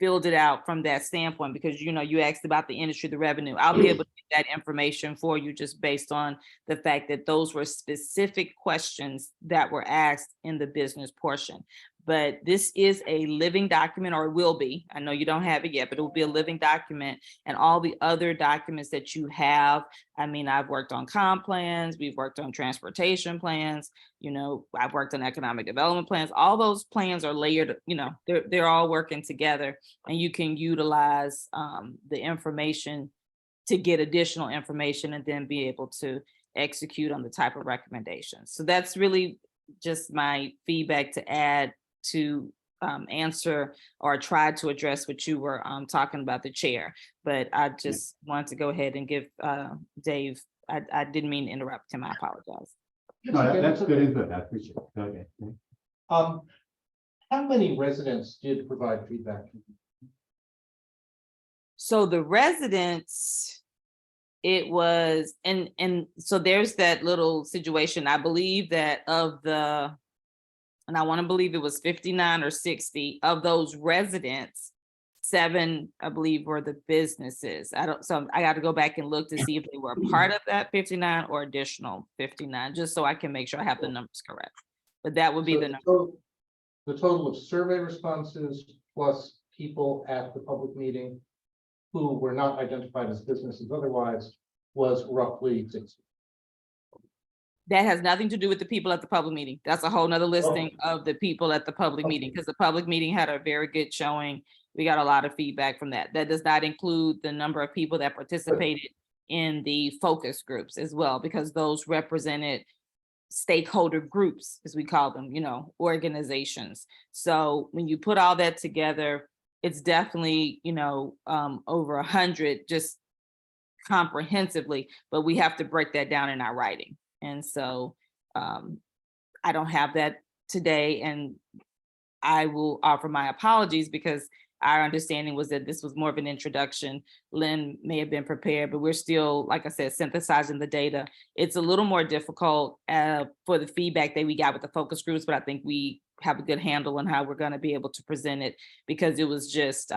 filled it out from that standpoint because, you know, you asked about the industry, the revenue. I'll be able to get that information for you just based on the fact that those were specific questions that were asked in the business portion. But this is a living document, or it will be. I know you don't have it yet, but it will be a living document. And all the other documents that you have, I mean, I've worked on comp plans, we've worked on transportation plans, you know, I've worked on economic development plans. All those plans are layered, you know, they're all working together, and you can utilize the information to get additional information and then be able to execute on the type of recommendations. So that's really just my feedback to add to answer or try to address what you were talking about, the chair. But I just wanted to go ahead and give Dave, I didn't mean to interrupt him. I apologize. No, that's good input. I appreciate it. Go ahead. How many residents did provide feedback? So the residents, it was, and so there's that little situation. I believe that of the, and I want to believe it was 59 or 60 of those residents, 7, I believe, were the businesses. So I got to go back and look to see if they were a part of that 59 or additional 59, just so I can make sure I have the numbers correct. But that would be So the number. The total of survey responses plus people at the public meeting who were not identified as businesses otherwise was roughly 60. That has nothing to do with the people at the public meeting. That's a whole nother listing of the people at the public meeting, because the public meeting had a very good showing. We got a lot of feedback from that. That does not include the number of people that participated in the focus groups as well, because those represented stakeholder groups, as we call them, you know, organizations. So when you put all that together, it's definitely, you know, over 100 just comprehensively, but we have to break that down in our writing. And so I don't have that today, and I will offer my apologies because our understanding was that this was more of an introduction. Lynn may have been prepared, but we're still, like I said, synthesizing the data. It's a little more difficult for the feedback that we got with the focus groups, but I think we have a good handle on how we're going to be able to present it, because it was just,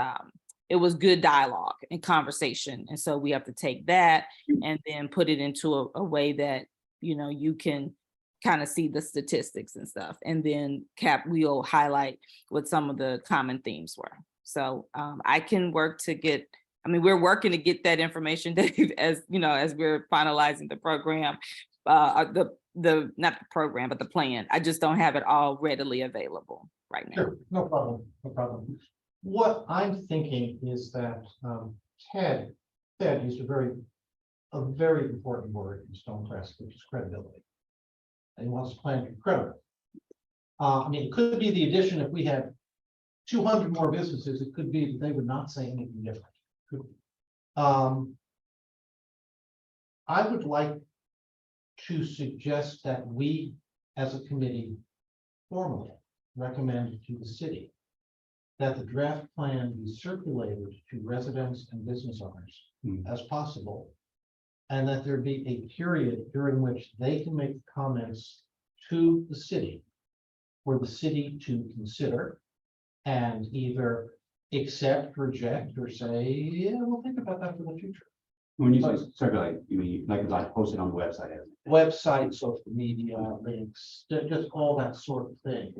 it was good dialogue and conversation. And so we have to take that and then put it into a way that, you know, you can kind of see the statistics and stuff. And then we'll highlight what some of the common themes were. So I can work to get, I mean, we're working to get that information, Dave, as you know, as we're finalizing the program, not the program, but the plan. I just don't have it all readily available right now. Sure, no problem, no problem. What I'm thinking is that Ted used a very important word in Stonecrest, which is credibility. And he wants to plan to be credible. I mean, it could be the addition, if we had 200 more businesses, it could be that they would not say anything different. Could be. I would like to suggest that we, as a committee, formally recommend to the city that the draft plan be circulated to residents and business owners as possible, and that there be a period during which they can make comments to the city for the city to consider and either accept, reject, or say, yeah, we'll think about that for the future. When you say circulate, you mean like post it on the website? Website, social media, links, just all that sort of thing.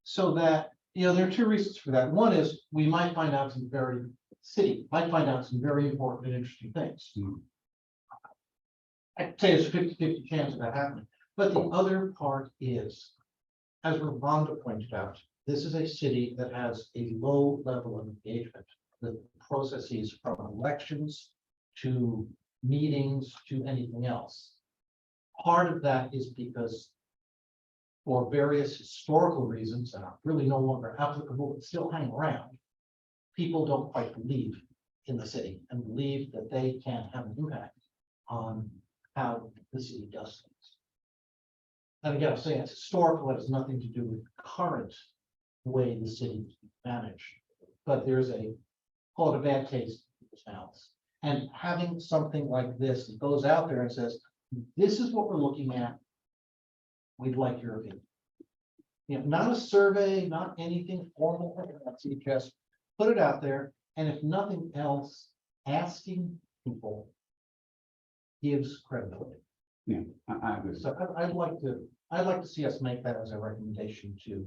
So that, you know, there are 2 reasons for that. One is we might find out some very important and interesting things. I'd say it's a 50-50 chance of that happening. But the other part is, as Rhonda pointed out, this is a city that has a low level of engagement. The processes from elections to meetings to anything else. Part of that is because for various historical reasons that are really no longer applicable, but still hang around, people don't quite believe in the city and believe that they can have an impact on how the city does things. And again, I'm saying it's historical, it has nothing to do with current way the city is managed, but there's call it a bad taste in people's mouths. And having something like this that goes out there and says, this is what we're looking at, we'd like your opinion. You know, not a survey, not anything formal, just put it out there, and if nothing else, asking people gives credibility. Yeah, I agree. So I'd like to see us make that as a recommendation to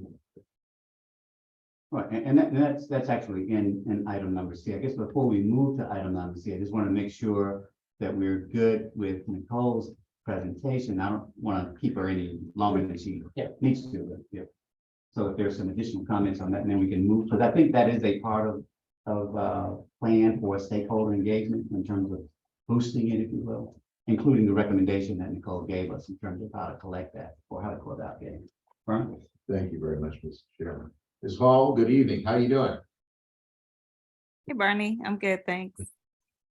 Right, and that's actually in item number C. I guess before we move to item number C, I just want to make sure that we're good with Nicole's presentation. I don't want to keep her any longer than she needs to, but yeah. So if there's some additional comments on that, and then we can move, because I think that is a part of plan for stakeholder engagement in terms of boosting it, if you will, including the recommendation that Nicole gave us in terms of how to collect that or how to go about getting it. Vern? Thank you very much, Mr. Chairman. Ms. Hall, good evening. How you doing? Hey, Bernie, I'm good, thanks.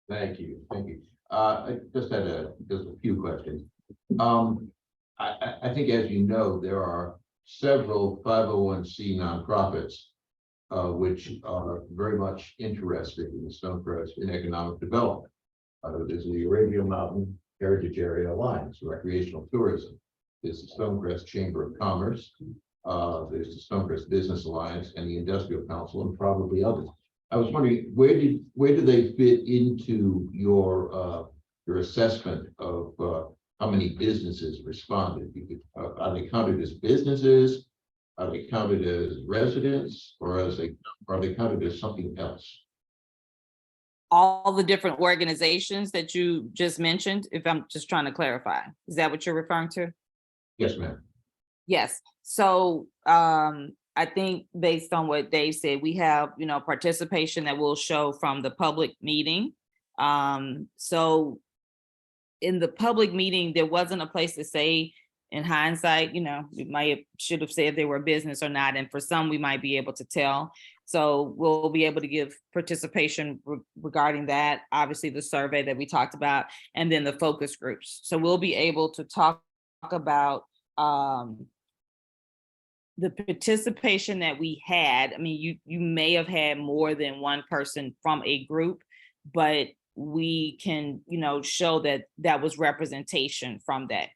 Thank you. Thank you. I just had just a few questions. I think, as you know, there are several 501c nonprofits which are very much interested in Stonecrest in economic development. There's the Arabian Mountain Heritage Area Alliance, recreational tourism. There's the Stonecrest Chamber of Commerce. There's the Stonecrest Business Alliance and the Industrial Council, and probably others. I was wondering, where do they fit into your assessment of how many businesses responded? Are they counted as businesses? Are they counted as residents, or are they counted as something else? All the different organizations that you just mentioned, if I'm just trying to clarify, is that what you're referring to? Yes, ma'am. Yes, so I think based on what Dave said, we have, participation that will show from the public meeting. So in the public meeting, there wasn't a place to say in hindsight, we should have said they were business or not. And for some, we might be able to tell. So we'll be able to give participation regarding that, obviously the survey that we talked about, and then the focus groups. So we'll be able to talk about the participation that we had. I mean, you may have had more than one person from a group, but we can, show that was representation from that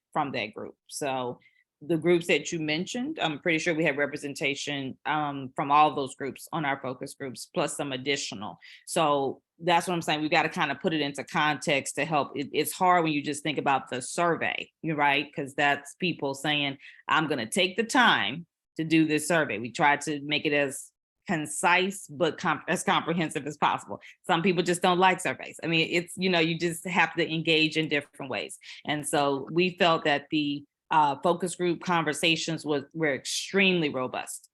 group. So the groups that you mentioned, I'm pretty sure we have representation from all those groups on our focus groups, plus some additional. So that's what I'm saying. We've got to kind of put it into context to help. It's hard when you just think about the survey, right? Because that's people saying, I'm going to take the time to do this survey. We try to make it as concise, but as comprehensive as possible. Some people just don't like surveys. I mean, it's, you just have to engage in different ways. And so we felt that the focus group conversations were extremely robust.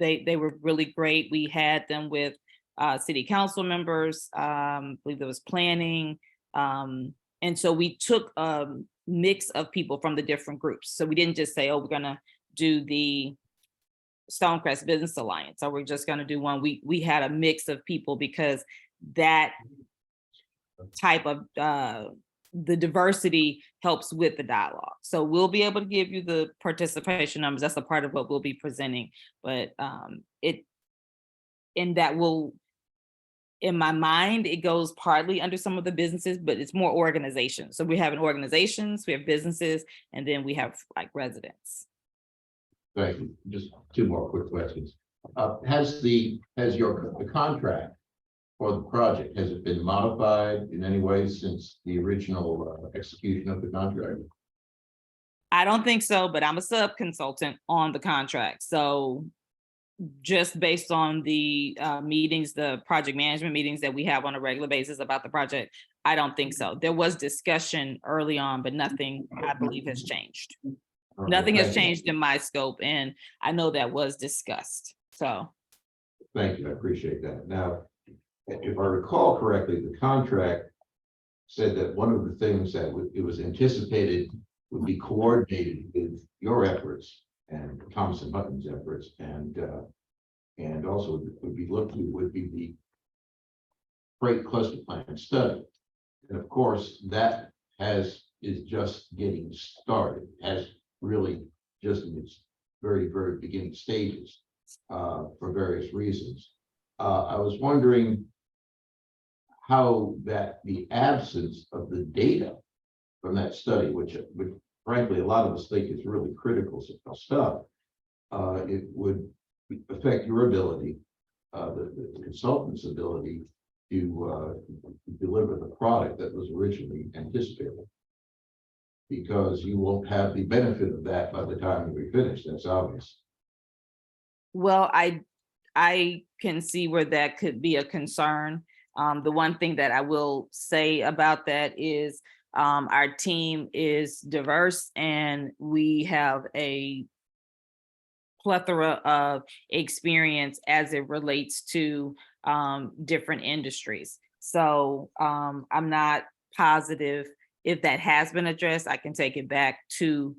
They were really great. We had them with city council members, I believe there was planning. And so we took a mix of people from the different groups. So we didn't just say, oh, we're gonna do the Stonecrest Business Alliance, or we're just gonna do one. We had a mix of people because that type of the diversity helps with the dialogue. So we'll be able to give you the participation numbers. That's a part of what we'll be presenting, but in my mind, it goes partly under some of the businesses, but it's more organizations. So we have organizations, we have businesses, and then we have like residents. Thank you. Just two more quick questions. Has the contract for the project, has it been modified in any way since the original execution of the contract? I don't think so, but I'm a sub-consultant on the contract. So just based on the meetings, the project management meetings that we have on a regular basis about the project, I don't think so. There was discussion early on, but nothing, I believe, has changed. All right, Nothing has thank you. changed in my scope, and I know that was discussed, so. Thank you. I appreciate that. Now, if I recall correctly, the contract said that one of the things that it was anticipated would be coordinated with your efforts and Thomas and Hutton's efforts, and also would be the freight cluster plan study. And of course, that is just getting started, has really just in its very, very beginning stages for various reasons. I was wondering how the absence of the data from that study, which frankly, a lot of us think is really critical stuff, it would affect your ability, the consultant's ability to deliver the product that was originally anticipated. Because you won't have the benefit of that by the time we finish, that's obvious. Well, I I can see where that could be a concern. The one thing that I will say about that is our team is diverse and we have a plethora of experience as it relates to different industries. So I'm not positive if that has been addressed. I can take it back to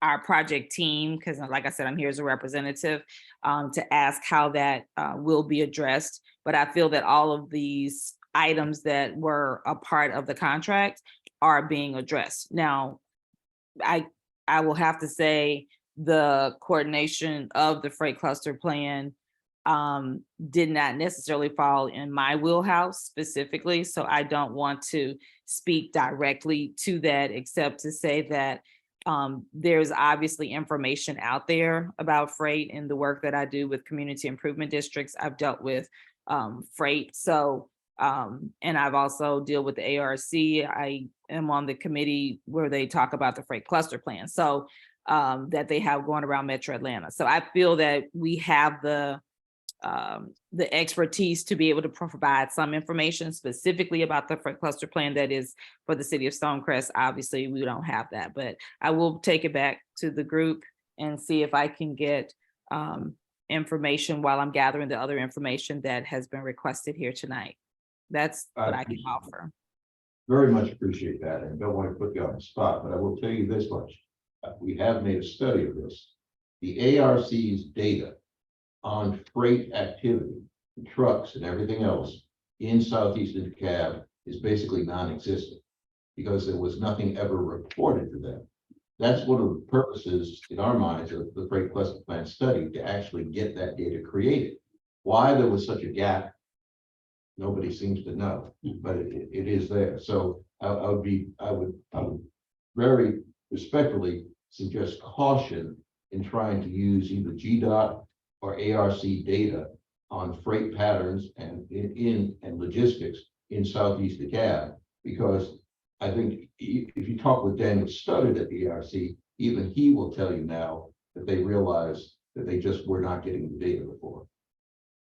our project team, because like I said, I'm here as a representative to ask how that will be addressed. But I feel that all of these items that were a part of the contract are being addressed. Now, I will have to say the coordination of the freight cluster plan did not necessarily fall in my wheelhouse specifically. So I don't want to speak directly to that, except to say that there's obviously information out there about freight and the work that I do with community improvement districts. I've dealt with freight. So, and I've also deal with the ARC. I am on the committee where they talk about the freight cluster plan. So that they have going around Metro Atlanta. So I feel that we have the expertise to be able to provide some information specifically about the freight cluster plan that is for the city of Stonecrest. Obviously, we don't have that, but I will take it back to the group and see if I can get information while I'm gathering the other information that has been requested here tonight. That's what I can offer. Very much appreciate that, and don't want to put you on the spot, but I will tell you this much. We have made a study of this. The ARC's data on freight activity, trucks and everything else in southeastern DeKalb is basically non-existent because there was nothing ever reported to them. That's one of the purposes in our minds of the freight cluster plan study, to actually get that data created. Why there was such a gap, nobody seems to know, but it is there. So I would very respectfully suggest caution in trying to use either GDOT or ARC data on freight patterns and and logistics in Southeast DeKalb, because I think if you talk with Daniel Studdard at the ARC, even he will tell you now that they realize that they just were not getting the data before.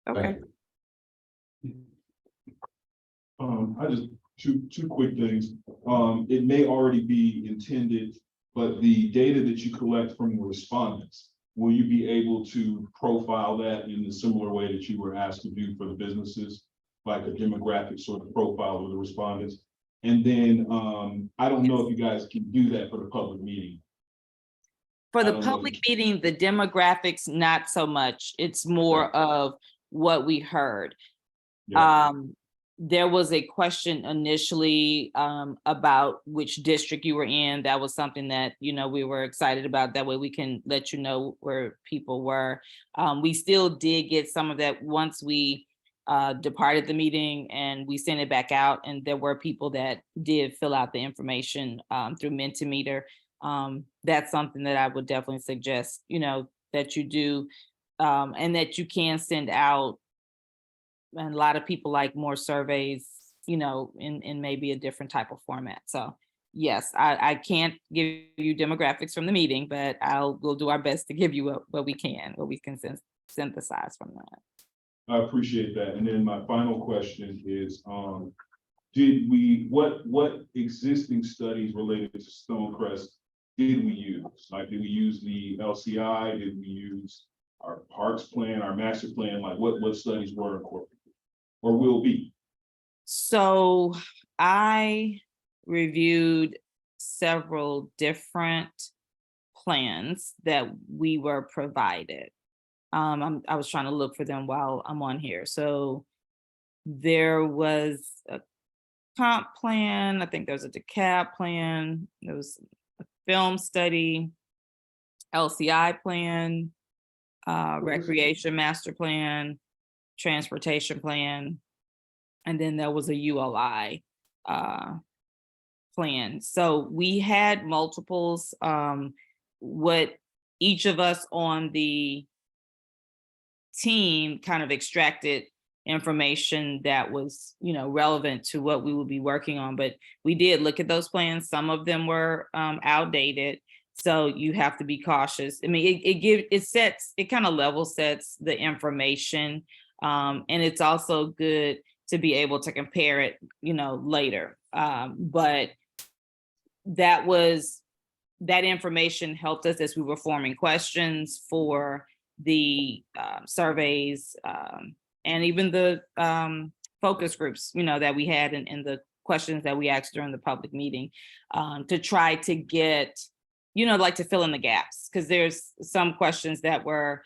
Okay. Thank you. I just, two quick things. It may already be intended, but the data that you collect from the respondents, will you be able to profile that in the similar way that you were asked to do for the businesses, like a demographic sort of profile of the respondents? And then I don't know if you guys can do that for the public meeting. For I the don't know. public meeting, the demographics, not so much. It's more of what we heard. Yeah. There was a question initially about which district you were in. That was something that, you know, we were excited about. That way we can let you know where people were. We still did get some of that once we departed the meeting and we sent it back out. And there were people that did fill out the information through Mentimeter. That's something that I would definitely suggest, you know, that you do and that you can send out. And a lot of people like more surveys, you know, in maybe a different type of format. So yes, I can't give you demographics from the meeting, but we'll do our best to give you what we can synthesize from that. I appreciate that. And then my final question is, what existing studies related to Stonecrest did we use? Like, did we use the LCI? Did we use our parks plan, our master plan? Like what studies were incorporated or will be? So I reviewed several different plans that we were provided. I was trying to look for them while I'm on here. So there was a comp plan. I think there was a DeKalb plan. There was a film study, LCI plan, recreation master plan, transportation plan, and then there was a ULI plan. So we had multiples. What each of us on the team kind of extracted information that was, you know, relevant to what we would be working on. But we did look at those plans. Some of them were outdated. So you have to be cautious. I mean, it kind of level sets the information. And it's also good to be able to compare it, later. But that information helped us as we were forming questions for the surveys, and even the focus groups, that we had in the questions that we asked during the public meeting, to try to get, like to fill in the gaps, because there's some questions that were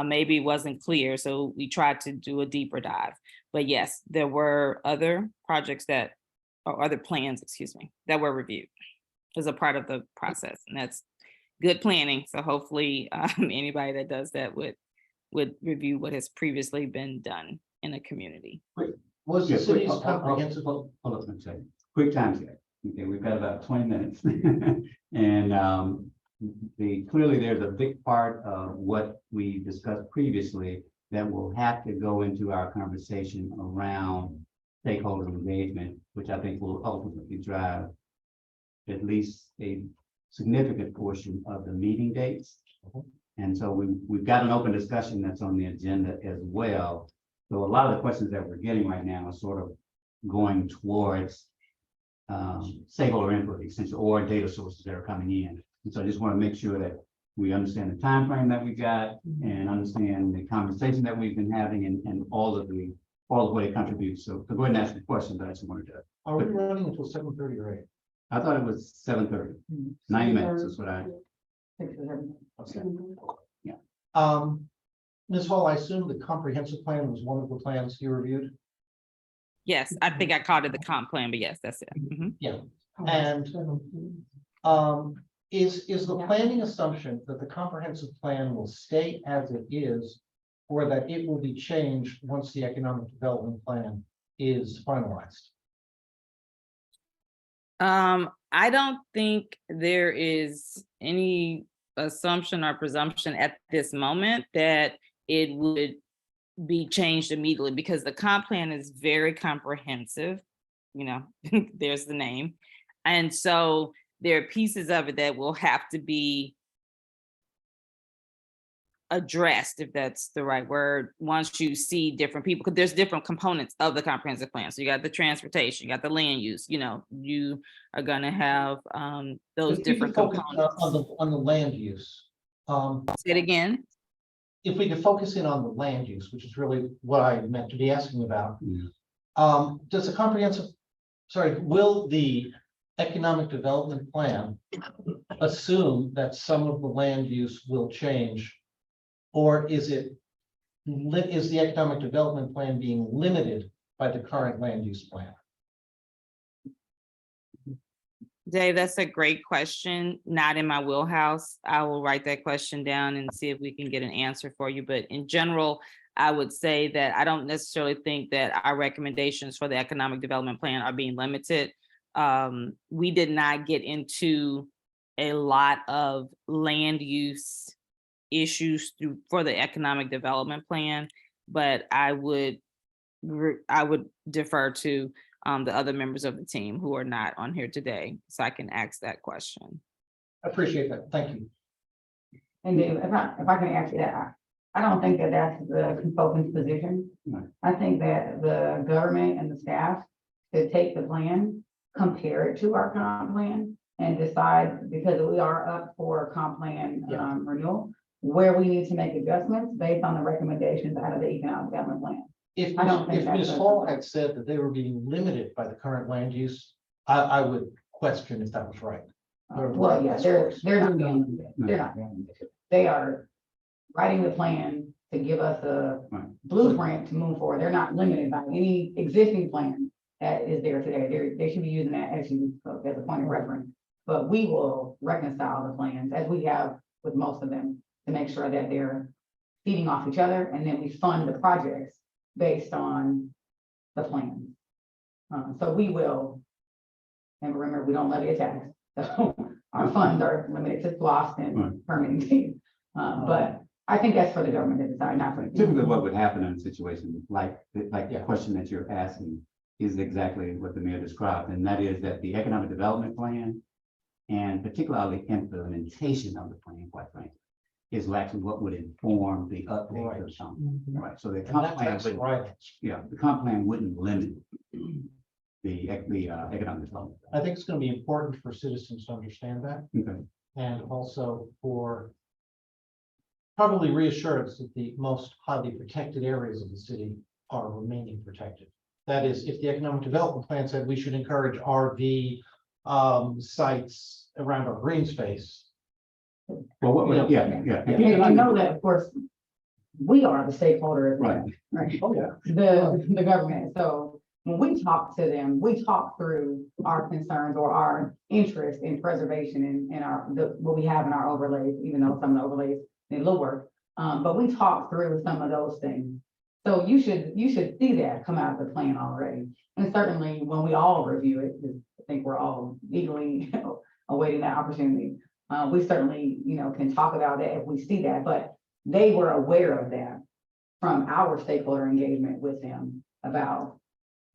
maybe wasn't clear. So we tried to do a deeper dive. But yes, there were other projects or other plans, that were reviewed as a part of the process. And that's good planning. So hopefully anybody that does that would review what has previously been done in a community. Was the Yes, wait, city's hold comprehensive, on a second. Quick time check. Okay, we've got about 20 minutes. And clearly there's a big part of what we discussed previously that will have to go into our conversation around stakeholder engagement, which I think will ultimately drive at least a significant portion of the meeting dates. And so we've got an open discussion that's on the agenda as well. So a lot of the questions that we're getting right now are sort of going towards stakeholder input, essentially, or data sources that are coming in. And so I just want to make sure that we understand the time frame that we got and understand the conversation that we've been having and all of what it contributes. So go ahead and ask the questions. I just wanted to. are we running until 7:30 or 8? I thought it was 7:30. 90 minutes is what I. Okay. Yeah. Ms. Hall, I assume the comprehensive plan was one of the plans you reviewed? Yes, I think I called it the comp plan, but yes, that's it. Mhm. Yeah. And is the planning assumption that the comprehensive plan will stay as it is, or that it will be changed once the economic development plan is finalized? I don't think there is any assumption or presumption at this moment that it would be changed immediately, because the comp plan is very comprehensive, there's the name. And so there are pieces of it that will have to be addressed, if that's the right word, once you see different people, because there's different components of the comprehensive plan. So you got the transportation, you got the land use, you are gonna have those If we different could focus components. on the land use. Say it again. If we could focus in on the land use, which is really what I meant to be asking about. Yeah. Does will the economic development plan assume that some of the land use will change? Or is the economic development plan being limited by the current land use plan? Dave, that's a great question. Not in my wheelhouse. I will write that question down and see if we can get an answer for you. But in general, I would say that I don't necessarily think that our recommendations for the economic development plan are being limited. We did not get into a lot of land use issues for the economic development plan, but I would defer to the other members of the team who are not on here today, so I can ask that question. I appreciate that. Thank you. And Dave, if I can answer that, I don't think that that's the consultant's position. Right. I think that the government and the staff should take the plan, compare it to our comp plan, and decide, because we are up for comp plan renewal, where we need to make adjustments based on the recommendations out of the economic development plan. If I don't think if that's Ms. a- Hall had said that they were being limited by the current land use, I would question if that was right. Well, yeah, they're not doing that. They're not doing that. They are writing the plan to give us a Right. blueprint to move forward. They're not limited by any existing plan that is there today. They should be using that as a point of reference. But we will reconcile the plans, as we have with most of them, to make sure that they're feeding off each other, and then we fund the projects based on the plan. So we will, and remember, we don't levy a tax, so our funds are limited to SLOSS and permitting fees. But I think that's for the government to decide, not for. Typically, what would happen in a situation like the Yeah. question that you're asking is exactly what the mayor described, and that is that the economic development plan and particularly implementation of the plan, quite frankly, is actually what would inform the update Right. of something, right? So the And comp plan that's wouldn't, right. yeah, the comp plan wouldn't limit the economic development. I think it's gonna be important for citizens to understand that, Okay. and also for probably reassurance that the most highly protected areas of the city are remaining protected. That is, if the economic development plan said we should encourage RV sites around our green space. Well, yeah. And you know that, of course, we are the stakeholder as well, Right. right? Oh, yeah. The government. So when we talk to them, we talk through our concerns or our interest in preservation in our, what we have in our overlays, even though some of the overlays need a little work. But we talk through some of those things. So you should see that come out of the plan already. And certainly when we all review it, because I think we're all eagerly awaiting that opportunity. We certainly, can talk about it if we see that, but they were aware of that from our stakeholder engagement with them about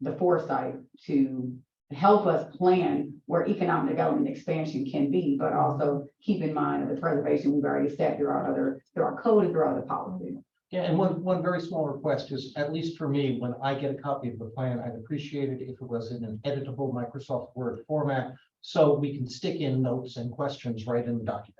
the foresight to help us plan where economic development expansion can be, but also keep in mind the preservation we've already set through our code and through other policies. Yeah, and one very small request is, at least for me, when I get a copy of the plan, I'd appreciate it if it was in an editable Microsoft Word format, so we can stick in notes and questions right in the document.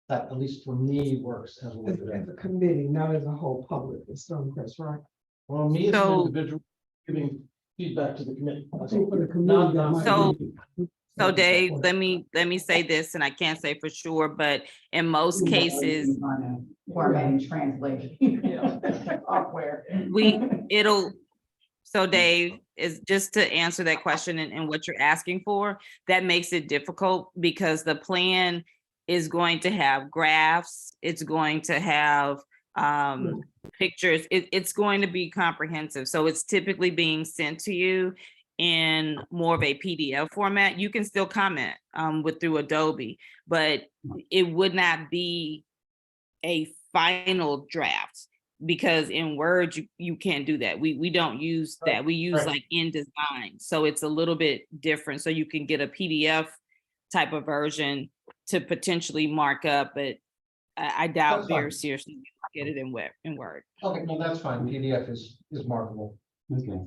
That, at least for me, works as a way to As a committee, not as a whole public, it's Stonecrest, right? Well, me as an So- individual, giving feedback to the committee. I think for the committee, that might So- be- So Dave, let me say this, and I can't say for sure, but in most cases, Formatting, translation. Software. so Dave, is just to answer that question and what you're asking for, that makes it difficult because the plan is going to have graphs, it's going to have pictures, it's going to be comprehensive. So it's typically being sent to you in more of a PDF format. You can still comment through Adobe, but it would not be a final draft, because in Word, you can't do that. We don't use that. We use Right. like InDesign. So it's a little bit different. So you can get a PDF type of version to potentially mark up, but I doubt That's fine. very seriously you get it in Word. Okay, no, that's fine. PDF is marketable. Okay.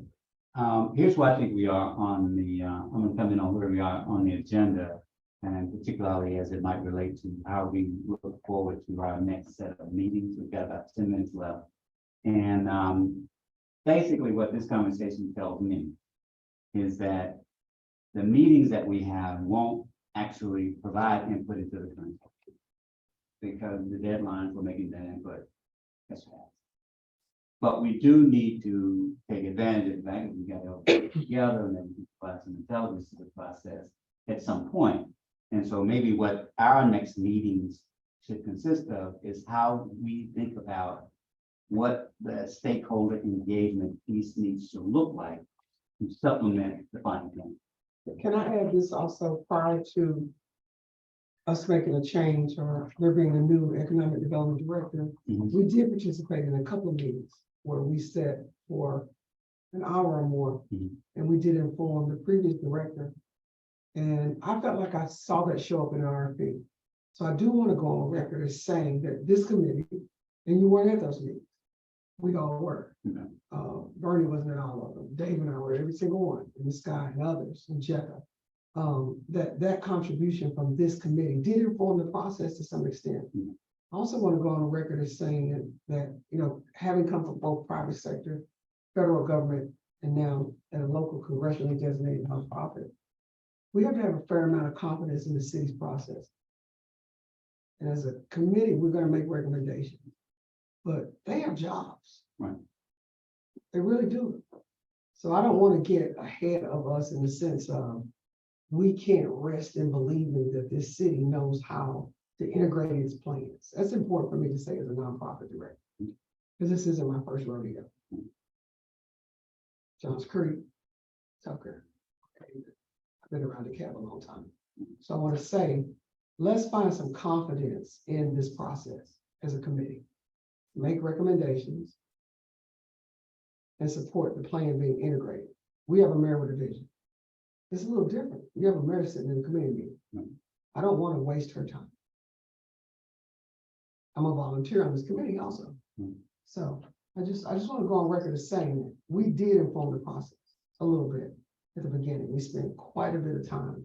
Here's where I think we are on the, I'm gonna come in on where we are on the agenda, and particularly as it might relate to how we look forward to our next set of meetings. We've got about 10 minutes left. And basically what this conversation tells me is that the meetings that we have won't actually provide input into the current, because the deadline for making that input has passed. But we do need to take advantage of that. We got to work together and then provide some intelligence to the process at some point. And so maybe what our next meetings should consist of is how we think about what the stakeholder engagement piece needs to look like to supplement the final plan. Can I add this also prior to us making a change or there being a new economic development director? Mhm. We did participate in a couple of meetings where we sat for an hour or more. Mhm. And we did inform the previous director. And I felt like I saw that show up in RFP. So I do want to go on record as saying that this committee, and you weren't at those meetings, we all were. Okay. Bernie wasn't at all of them. Dave and I were every single one, and this guy and others, and Jetta. That contribution from this committee did inform the process to some extent. Mhm. I also want to go on record as saying that, having come from both private sector, federal government, and now at a local congressionally designated nonprofit, we have to have a fair amount of confidence in the city's process. And as a committee, we're going to make recommendations, but they have jobs. Right. They really do. So I don't want to get ahead of us in the sense of we can't rest in believing that this city knows how to integrate its plans. That's important for me to say as a nonprofit director, because this isn't my first rodeo. Johns Creek, Tucker. I've been around the cab a long time. So I want to say, let's find some confidence in this process as a committee. Make recommendations and support the plan being integrated. We have a mayor with a vision. It's a little different. You have a mayor sitting in the committee meeting. I don't want to waste her time. I'm a volunteer on this committee also. Hmm. So I just want to go on record as saying that we did inform the process a little bit at the beginning. We spent quite a bit of time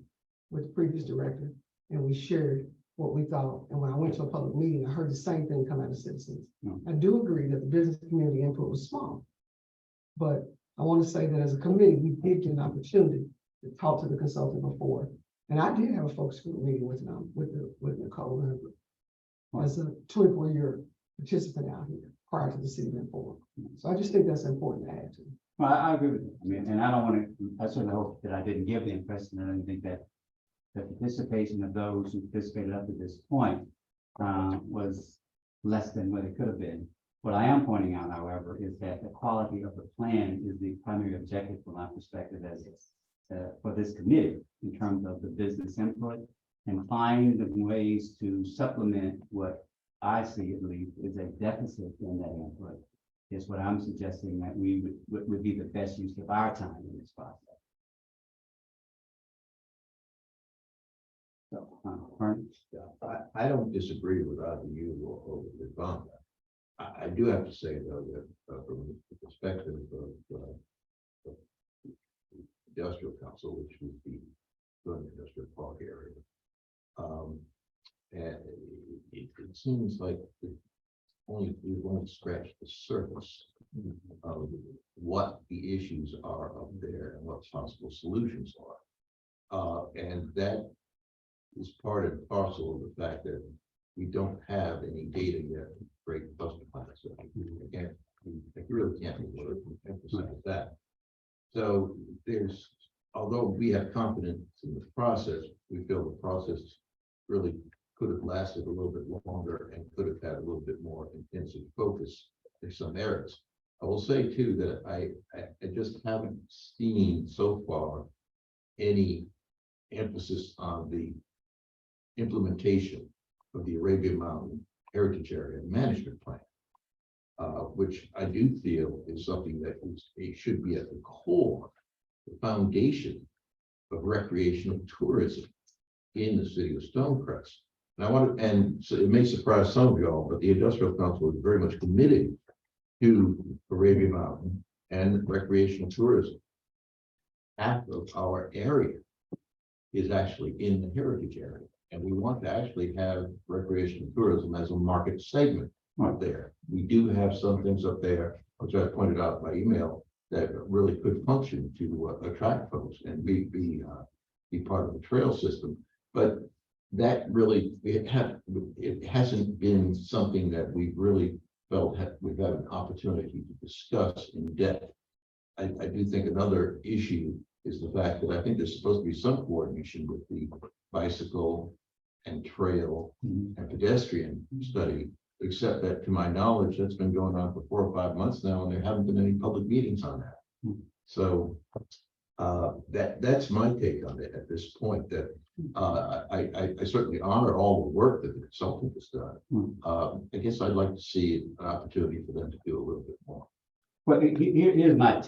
with the previous director and we shared what we thought. And when I went to a public meeting, I heard the same thing come out of citizens. Hmm. I do agree that the business community input was small. But I want to say that as a committee, we did get an opportunity to talk to the consultant before. And I did have a focus group meeting with Nicole Lambert as a 24-year participant out here prior to the city being formed. So I just think that's important to add to. Well, I agree with you. I mean, and I don't want to, I certainly hope that I didn't give the impression that I think that the participation of those who participated up to this point was less than what it could have been. What I am pointing out, however, is that the quality of the plan is the primary objective from my perspective as for this committee in terms of the business input and find the ways to supplement what I see at least is a deficit in that input is what I'm suggesting that we would be the best use of our time in this process. So, Vern? I don't disagree with either you or with Vonda. I do have to say though that from the perspective of industrial council, which would be the industrial park area, and it seems like we've only scratched the surface of what the issues are up there and what possible solutions are, and that is part and parcel of the fact that we don't have any data yet to create cluster plans. So again, I really can't emphasize that. So there's, although we have confidence in the process, we feel the process really could have lasted a little bit longer and could have had a little bit more intensive focus in some areas. I will say too that I just haven't seen so far any emphasis on the implementation of the Arabian Mountain Heritage Area Management Plan, which I do feel is something that it should be at the core, the foundation of recreational tourism in the city of Stonecrest. And and so it may surprise some of y'all, but the Industrial Council is very much committed to Arabian Mountain and recreational tourism. Half of our area is actually in the heritage area. And we want to actually have recreational tourism as a market segment up there. We do have some things up there, which I pointed out by email, that really could function to attract folks and be part of the trail system. But that really, it hasn't been something that we've really felt we've had an opportunity to discuss in depth. I do think another issue is the fact that I think there's supposed to be some coordination with the bicycle and trail and pedestrian study, except that to my knowledge, that's been going on for 4 or 5 months now, and there haven't been any public meetings on that. So that's my take on it at this point, that I certainly honor all the work that the consultant has done. I guess I'd like to see an opportunity for them to do a little bit more. Well, here's my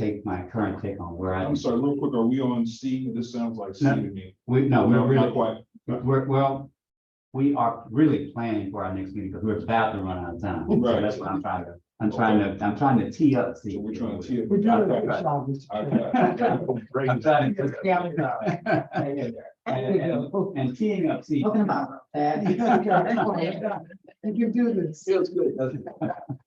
current take on where I'm sorry, real quick, are we on C? This sounds like C No. to me. we're Not really, quite. we are really planning for our next meeting because we're about to run out of time. So Right. that's what I'm trying to tee up. So we're trying to tee up. We're doing a Right. good job, Mr. I Chairman. I'm trying to. And teeing up C. Talking about that. And you do this. Feels good, doesn't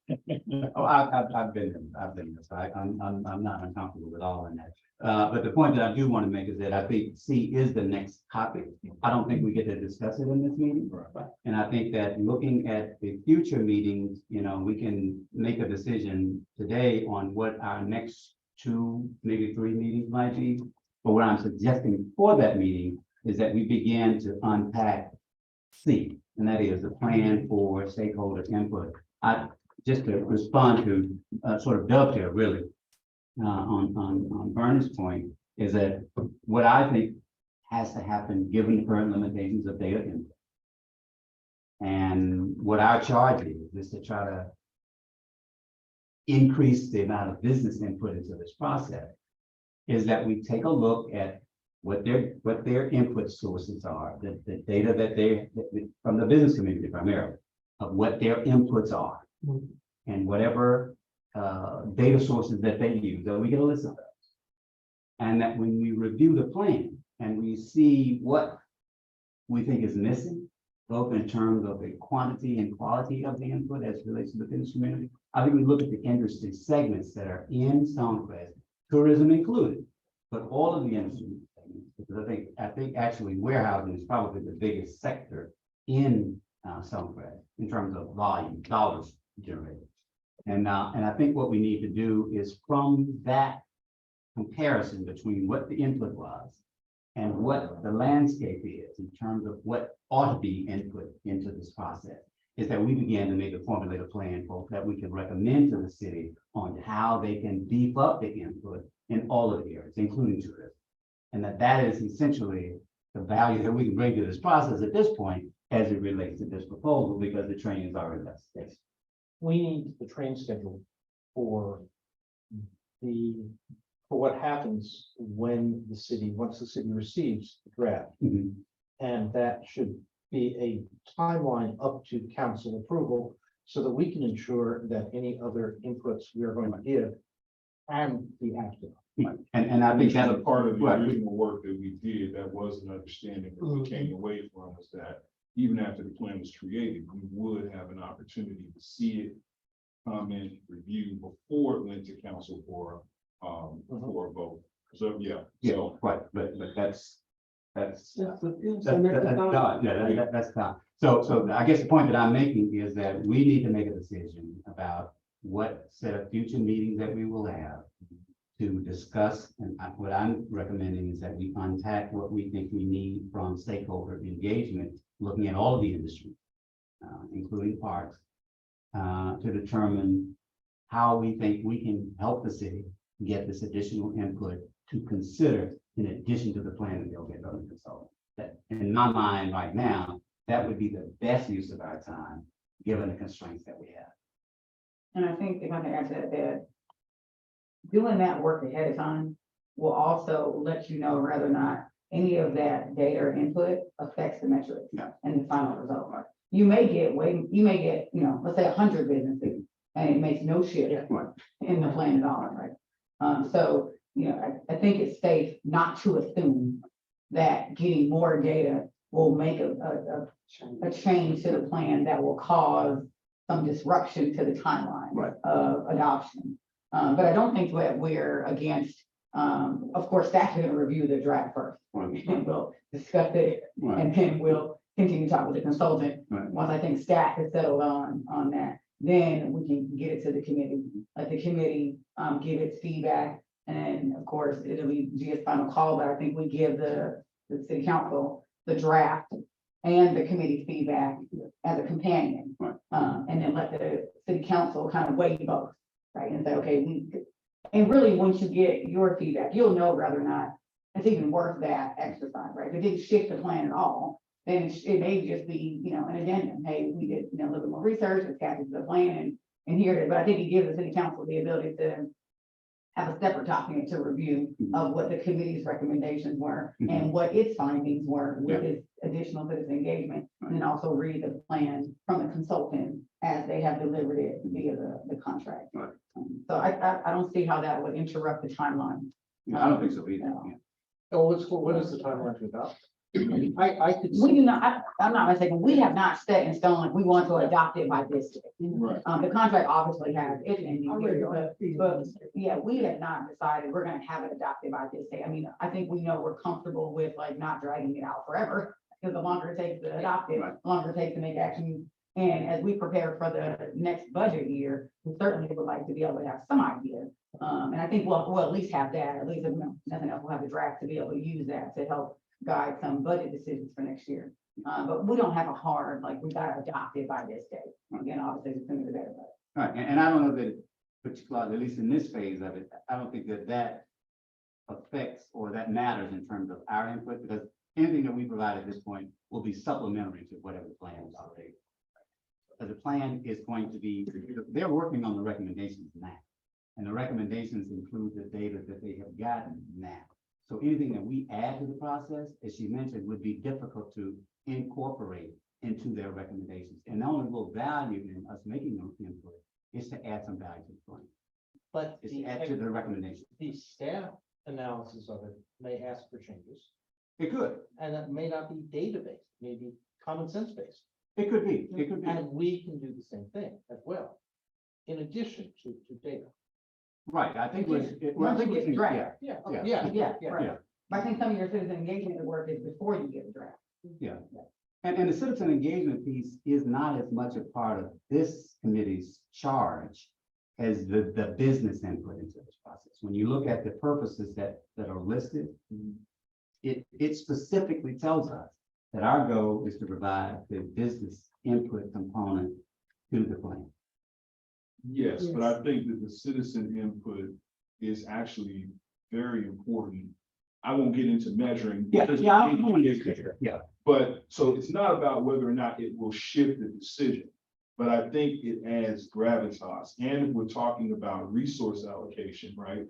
it? Oh, I've been there, so I'm not uncomfortable with all in that. But the point that I do want to make is that I think C is the next topic. I don't think we get to discuss it in this meeting. Right. And I think that looking at the future meetings, we can make a decision today on what our next 2, maybe 3 meetings might be. But what I'm suggesting for that meeting is that we begin to unpack C, and that is the plan for stakeholder input. Just to respond to sort of dovetail really on Vern's point, is that what I think has to happen given the current limitations of data input. And what our charge is to try to increase the amount of business input into this process, is that we take a look at what their input sources are, the data that from the business community primarily, of what their inputs are. Mhm. And whatever data sources that they use, that we get a list of those. And that when we review the plan and we see what we think is missing, both in terms of the quantity and quality of the input as it relates to the business community, I think we look at the industry segments that are in Stonecrest, tourism included, but all of the industry segments, because I think actually warehousing is probably the biggest sector in Stonecrest in terms of volume, dollars generated. And I think what we need to do is from that comparison between what the input was and what the landscape is in terms of what ought to be input into this process, is that we begin to make a formulated plan for that we can recommend to the city on how they can beef up the input in all of the areas, including tourism. And that is essentially the value that we can bring to this process at this point as it relates to this proposal, because the training is already left. Yes. We need the train schedule for what happens when once the city receives the draft. Mhm. And that should be a timeline up to council approval so that we can ensure that any other inputs we are going to give can be acted on. And I think That's that's a part of the right. original work that we did, that was an understanding that we came away from, was that even after the plan was created, we would have an opportunity to see it, comment, review before it went to council for a vote. So, yeah. Yeah, So right, but that's That's the- yes, That's and that's the that's thought. done. Yeah, that's done. So I guess the point that I'm making is that we need to make a decision about what set of future meetings that we will have to discuss, and what I'm recommending is that we unpack what we think we need from stakeholder engagement, looking at all of the industry, including parks, to determine how we think we can help the city get this additional input to consider in addition to the plan that they'll get from the consultant. That, in my mind right now, that would be the best use of our time, given the constraints that we have. And I think if I can add to that, doing that work ahead of time will also let you know whether or not any of that data or input affects the metrics Yeah. and the final result. You may get, let's say 100 businesses, and it makes no shift Right. in the plan at all, right? So, I think it's safe not to assume that getting more data will make a change to the plan that will cause some disruption to the timeline Right. of adoption. But I don't think that we're against, of course, staff is gonna review the draft first. Right. And we'll discuss it, Right. and then we'll continue to talk with the consultant. Right. Once I think staff has settled on that, then we can get it to the committee, let the committee, give its feedback. And of course, it'll be Gia's final call, but I think we give the city council the draft and the committee feedback as a companion. Right. And then let the city council kind of weigh both, right, and say, okay, and really, once you get your feedback, you'll know whether or not it's even worth that exercise, right? If it didn't shift the plan at all, then it may just be, an addendum. Hey, we did, a little bit more research, it's captured the plan, and here it is. But I think it gives the city council the ability to have a separate document to review of what the committee's recommendations were and what its findings were with its additional citizen engagement. And then also read the plan from the consultant as they have delivered it via the contract. Right. So I don't see how that would interrupt the timeline. I don't think so either. No. Yeah. Oh, what is the timeline to adopt? I could. We do not, I'm not mistaken, we have not set in stone, like we want to adopt it by this. Day. Right. The contract obviously has it ending Already here, on that feed. but yeah, we have not decided we're gonna have it adopted by this day. I mean, I think we know we're comfortable with like not dragging it out forever. Because the longer it takes to adopt it, Right. the longer it takes to make action. And as we prepare for the next budget year, we certainly would like to be able to have some idea. And I think we'll at least have that, at least if nothing else, we'll have the draft to be able to use that to help guide some budget decisions for next year. But we don't have a hard, like, we gotta adopt it by this day. Again, obviously, the sooner the better. Right, and I don't know that, particularly, at least in this phase of it, I don't think that affects or that matters in terms of our input, because anything that we provide at this point will be supplementary to whatever the plan is already. Because the plan is going to be, they're working on the recommendations now. And the recommendations include the data that they have gotten now. So anything that we add to the process, as she mentioned, would be difficult to incorporate into their recommendations. And the only real value in us making those input is to add some value to the plan, But is to add to the recommendation. the staff analysis of it may ask for changes, It could, and that may not be data-based, maybe common sense based. it could be, it could be. And we can do the same thing as well, in addition to data. Right, I think Once you get the draft. Yeah, Yeah. Yeah, right. But I think some of your citizen engagement work is before you get the draft. Yeah. And the citizen engagement piece is not as much a part of this committee's charge as the business input into this process. When you look at the purposes that are listed, it specifically tells us that our goal is to provide the business input component to the plan. Yes, but I think that the citizen input is actually very important. I won't get into measuring. Yeah. But so it's not about whether or not it will shift the decision, but I think it adds gravitas. And if we're talking about resource allocation, right?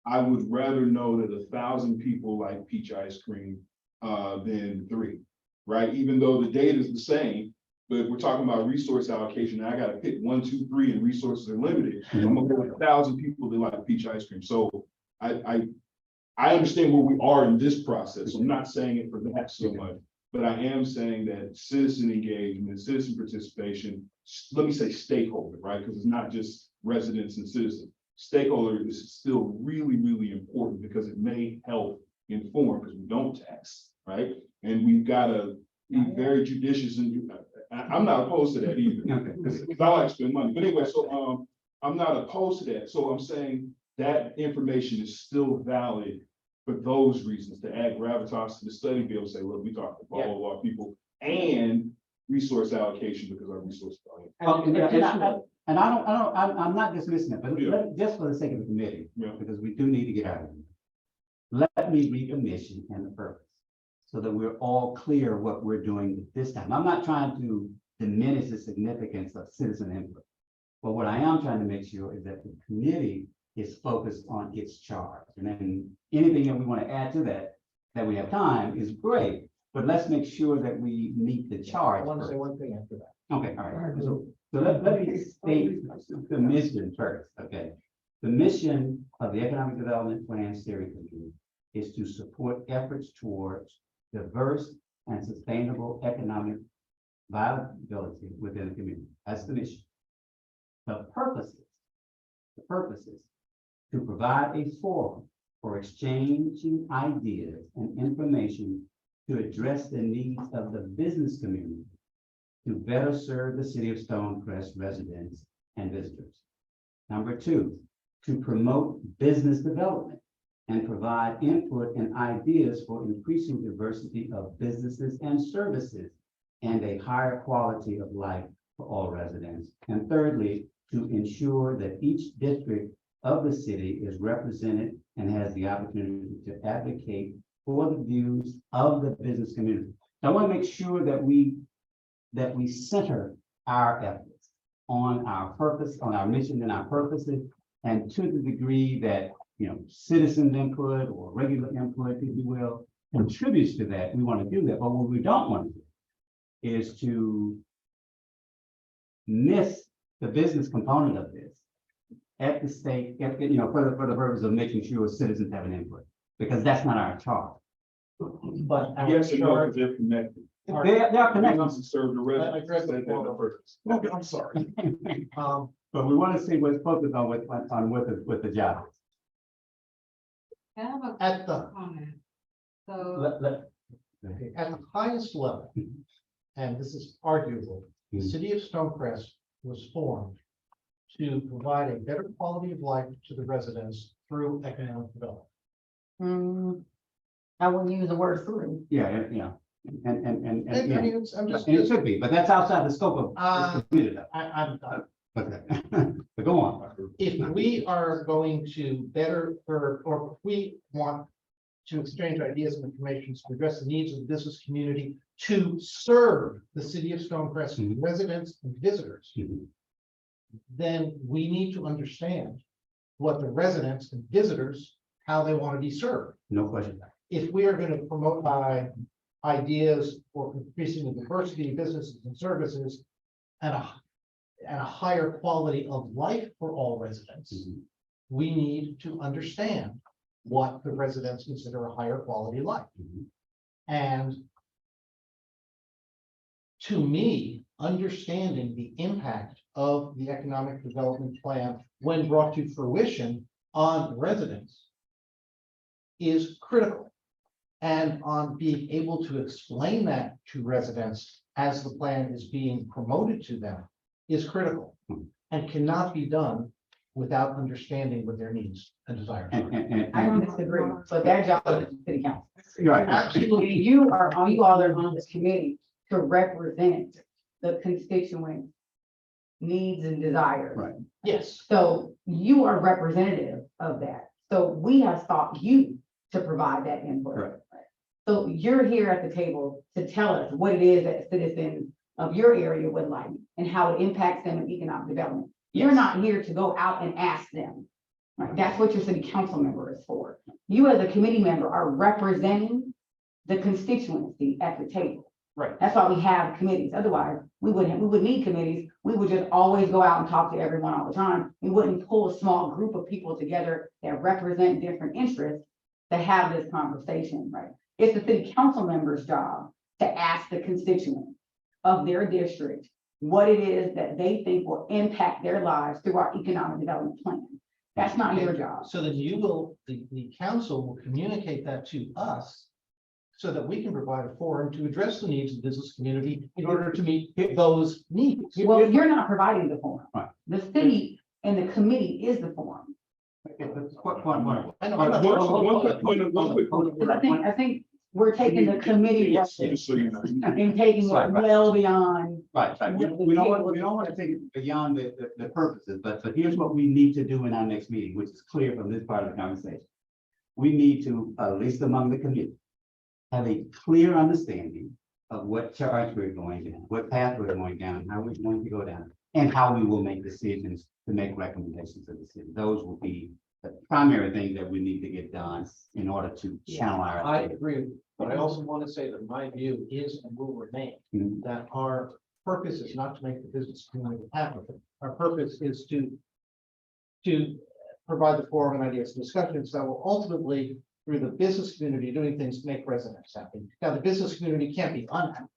I would rather know that 1,000 people like peach ice cream than 3, right? Even though the data is the same, but if we're talking about resource allocation, I gotta pick 1, 2, 3, and resources are limited. I'm gonna go with 1,000 people that like peach ice cream. So I understand where we are in this process. I'm not saying it for that so much. But I am saying that citizen engagement, citizen participation, let me say stakeholder, right? Because it's not just residents and citizens. Stakeholder is still really, really important because it may help inform, because we don't tax, right? And we've got to be very judicious, and I'm not opposed to that either, because I like to spend money. But anyway, so I'm not opposed to that. So I'm saying that information is still valid for those reasons, to add gravitas to the study, be able to say, look, we talked to all of our people, and resource allocation because our resource. And I'm not dismissing it, but just for the sake of the committee, Yeah. because we do need to get out of here. Let me read the mission and the purpose, so that we're all clear what we're doing this time. I'm not trying to diminish the significance of citizen input. But what I am trying to make sure is that the committee is focused on its charge. And then anything that we want to add to that we have time is great, but let's make sure that we meet the I charge want to say first. one thing after that. Okay, all right. So let me state the mission first, okay? The mission of the Economic Development Plan Steering Committee is to support efforts towards diverse and sustainable economic viability within the community. That's the mission. The purposes to provide a forum for exchanging ideas and information to address the needs of the business community to better serve the city of Stonecrest residents and visitors. Number 2, to promote business development and provide input and ideas for increasing diversity of businesses and services and a higher quality of life for all residents. And thirdly, to ensure that each district of the city is represented and has the opportunity to advocate for the views of the business community. I want to make sure that we center our efforts on our purpose, on our mission and our purposes, and to the degree that, citizen input or regular input, if you will, contributes to that, we want to do that. But what we don't want to do is to miss the business component of this at the stake, for the purpose of making sure citizens have an input, because that's not our charge. But our Yes, and no, charge- because they're connected. They are connected. Wants to serve the residents. address the Say that former. first. Okay, I'm sorry. But we want to see what's focused on with the job. I have a At the, comment. So, at the highest level, and this is arguable, the Mhm. city of Stonecrest was formed to provide a better quality of life to the residents through economic development. I wouldn't use the word through. Yeah, and, And I yeah. mean, I'm just, And it should be, but that's outside the scope of this committee. I'm, But go on. if we are going to better, or if we want to exchange ideas and information to address the needs of the business community to serve the city of Stonecrest Mhm. residents and visitors, Mhm. then we need to understand what the residents and visitors how they want to be served. No question. If we are going to promote ideas for increasing the diversity of businesses and services and a higher quality of life for all residents, Mhm. we need to understand what the residents consider a higher quality life. Mhm. And to me, understanding the impact of the economic development plan when brought to fruition on residents is critical. And on being able to explain that to residents as the plan is being promoted to them is critical and cannot be done without understanding what their needs and desires are. I don't disagree, but that job is the city council. You're right. Absolutely, you all are on this committee to represent the constituent needs and desires. Right. Yes, So you are representative of that. So we have sought you to provide that input. Correct. So you're here at the table to tell us what it is that citizens of your area would like and how it impacts them in economic development. You're Yes. not here to go out and ask them. Right? That's what your city council member is for. You as a committee member are representing the constituency at the table. right. That's why we have committees. Otherwise, we would need committees. We would just always go out and talk to everyone all the time. We wouldn't pull a small group of people together that represent different interests to have this conversation, right? It's the city council member's job to ask the constituents of their district what it is that they think will impact their lives through our economic development plan. That's not your job. So then you will, the council will communicate that to us so that we can provide a forum to address the needs of the business community in order to meet those needs. Well, you're not providing the forum. Right. The city and the committee is the forum. I know, I'm One not- quick point of Because I think we're taking the committee Yes, work Just so you know. and taking it Right. well beyond. Right. We don't want to take it beyond the purposes, but here's what we need to do in our next meeting, which is clear from this part of the conversation. We need to, at least among the committee, have a clear understanding of what charge we're going down, what path we're going down, how we're going to go down, and how we will make decisions to make recommendations to the city. Those will be the primary things that we need to get done in order to channel our. I agree, but I also want to say that my view is and will remain Mhm. that our purpose is not to make the business community happy. Our purpose is to provide the forum and ideas and discussions that will ultimately, through the business community doing things, make residents happy. Now, the business community can't be unhappy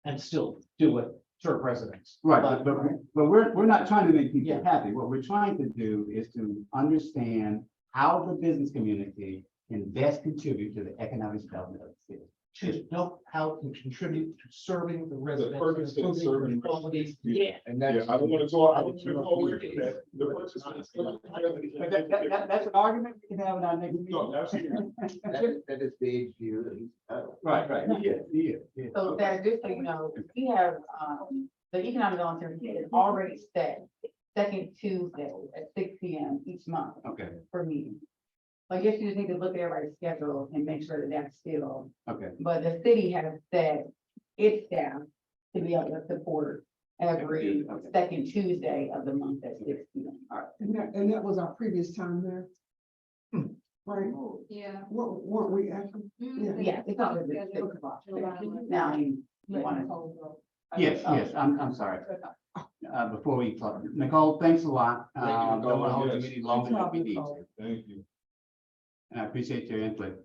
and still do it, serve residents. Right, but we're not trying to make people Yeah. happy. What we're trying to do is to understand how the business community can best contribute to the economic development of the city. To know how to contribute to serving the residents. purpose is improving serving quality. Yeah. And Yeah, that's. I don't want to go, I don't want to go away from that. The purpose is- But that's an argument we can have in our next meeting. No, absolutely. That is the age view. Right, yeah. So that, just so you know, we have, the economic development is already set second Tuesday at 6 p.m. each month Okay, for meetings. So I guess you just need to look at everybody's schedule and make sure that that's still, okay. but the city has set its staff to be able to support every Okay. second Tuesday of the month at 6 p.m. And that was our previous time there. Right, Yeah. weren't we actually? Yeah, it's always at 6 o'clock. Now, you want to. Yes, I'm sorry. Before we talk, Nicole, thanks a lot. Thank you, Don't Nicole. want to hold the Yes. meeting longer than we need to, Thank you. and I appreciate your input.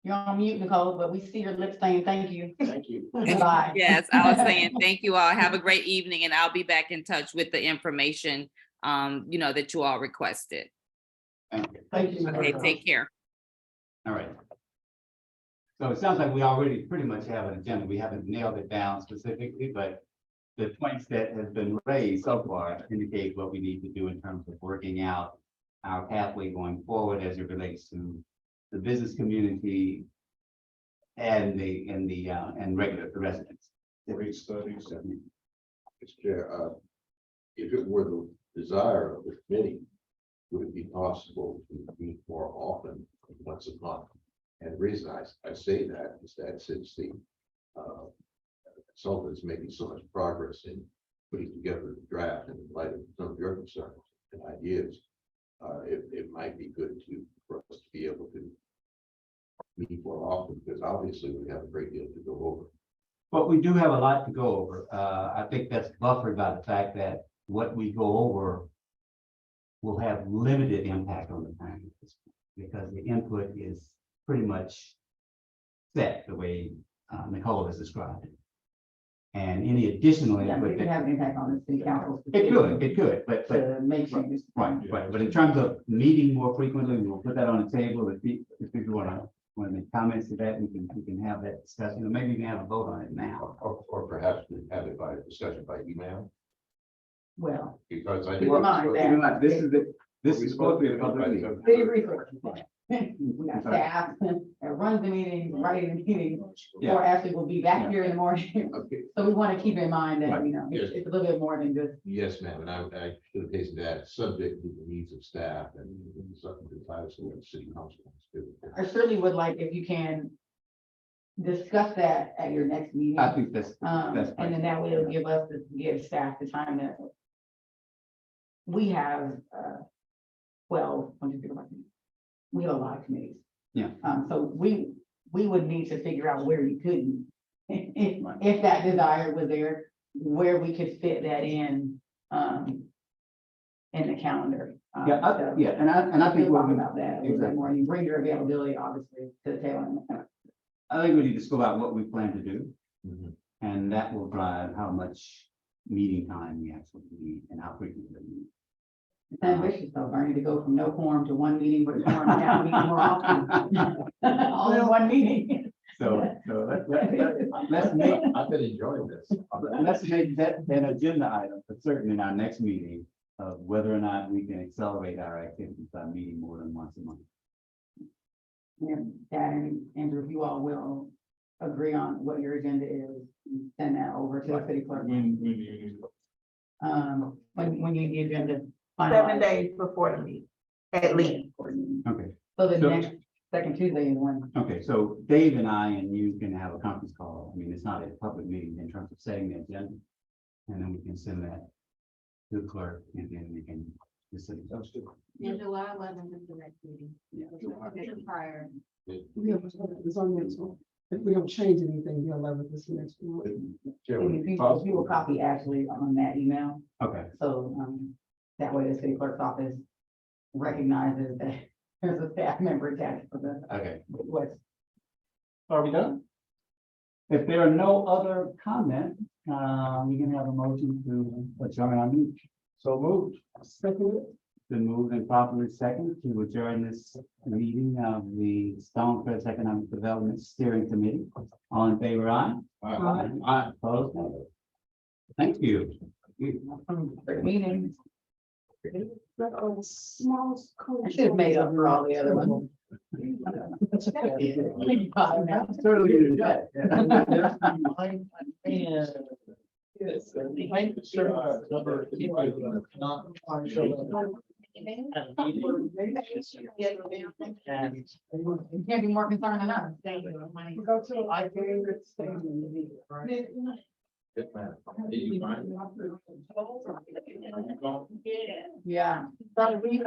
You're on mute, Nicole, but we see your lips saying thank you. Thank you. Bye. Yes, I was saying, thank you all. Have a great evening and I'll be back in touch with the information, that you all requested. Thank you. Thank you. Okay, take care. All right. So it sounds like we already pretty much have an agenda. We haven't nailed it down specifically, but the points that have been raised so far indicate what we need to do in terms of working out our pathway going forward as it relates to the business community and the residents. Great studies. Mr. Chair, if it were the desire of the committee, would it be possible to meet more often, once a month? And the reason I say that is that since the consultant is making so much progress in putting together the draft in light of some of your concerns and ideas, it might be good for us to be able to meet more often, because obviously we have a great deal to go over. But we do have a lot to go over. I think that's buffered by the fact that what we go over will have limited impact on the plan at this point, because the input is pretty much set the way Nicole has described it. And any additional Yeah, input it could that have an impact on the city council. it could, but To make changes. right, but in terms of meeting more frequently, we'll put that on the table. If people want to make comments to that, we can have that discussion, or maybe we can have a vote on it now. Or perhaps we have it by discussion by email, Well, because I. keep in mind Keep in that mind, this is supposed to be a public meeting. city resources. We got staff that runs the meeting, writing the meeting, Yeah. or actually will be back here in the morning. Okay, So we want to keep in mind that, Right. you know, it's a little bit more than just, yes, ma'am, and I should have hastened that, subject to the needs of staff and something to tie us with the city council. wants to do. I certainly would like if you can discuss that at your next meeting. I think that's And then that way it'll give staff the time to. We have, 12, we have a lot of committees. Yeah. So we would need to figure out where you couldn't, if that desire was there, where we could fit that in the calendar. So and I think we'll talk we'll about that a little bit more. You bring your availability, obviously, to the table. I think we need to scope out what we plan to do, Mhm. and that will drive how much meeting time we actually need and how frequently we need. It's ambitious though, Bernie, to go from no quorum to one meeting with a quorum, to have a meeting more often. All in one meeting. So let's make, I've been enjoying this. let's make that an agenda item, but certainly in our next meeting of whether or not we can accelerate our activities by meeting more than once a month. And Dad and Andrew, if you all will agree on what your agenda is, send that over to the city clerk. When you. When you need the agenda. 7 days before the meeting, at least. Okay, So the So- next, second Tuesday is when, okay, so Dave and I and you can have a conference call. I mean, it's not a public meeting in terms of setting the agenda. And then we can send that to the clerk and then we can. Yeah, July 11th is the next meeting. It's prior. We have, it's on next one. If we don't change anything, the 11th is the next one. if you will copy Ashley on that email, Okay, so, that way the city clerk's office recognizes that there's a staff member attached for the, okay. what's. Are we done? If there are no other comments, we can have a motion to adjourn our meeting. So moved. Second, Been moved and properly second to adjourn this meeting of the Stonecrest Economic Development Steering Committee. All in favor, aye? Aye, opposed? No. Thank you. Great meeting. small. I should have made up for all the other ones. Certainly you did that. Yes. Number. You can't be more concerned than us. Go to, I gave it. Yes, ma'am. Did you find it? Yeah. So we,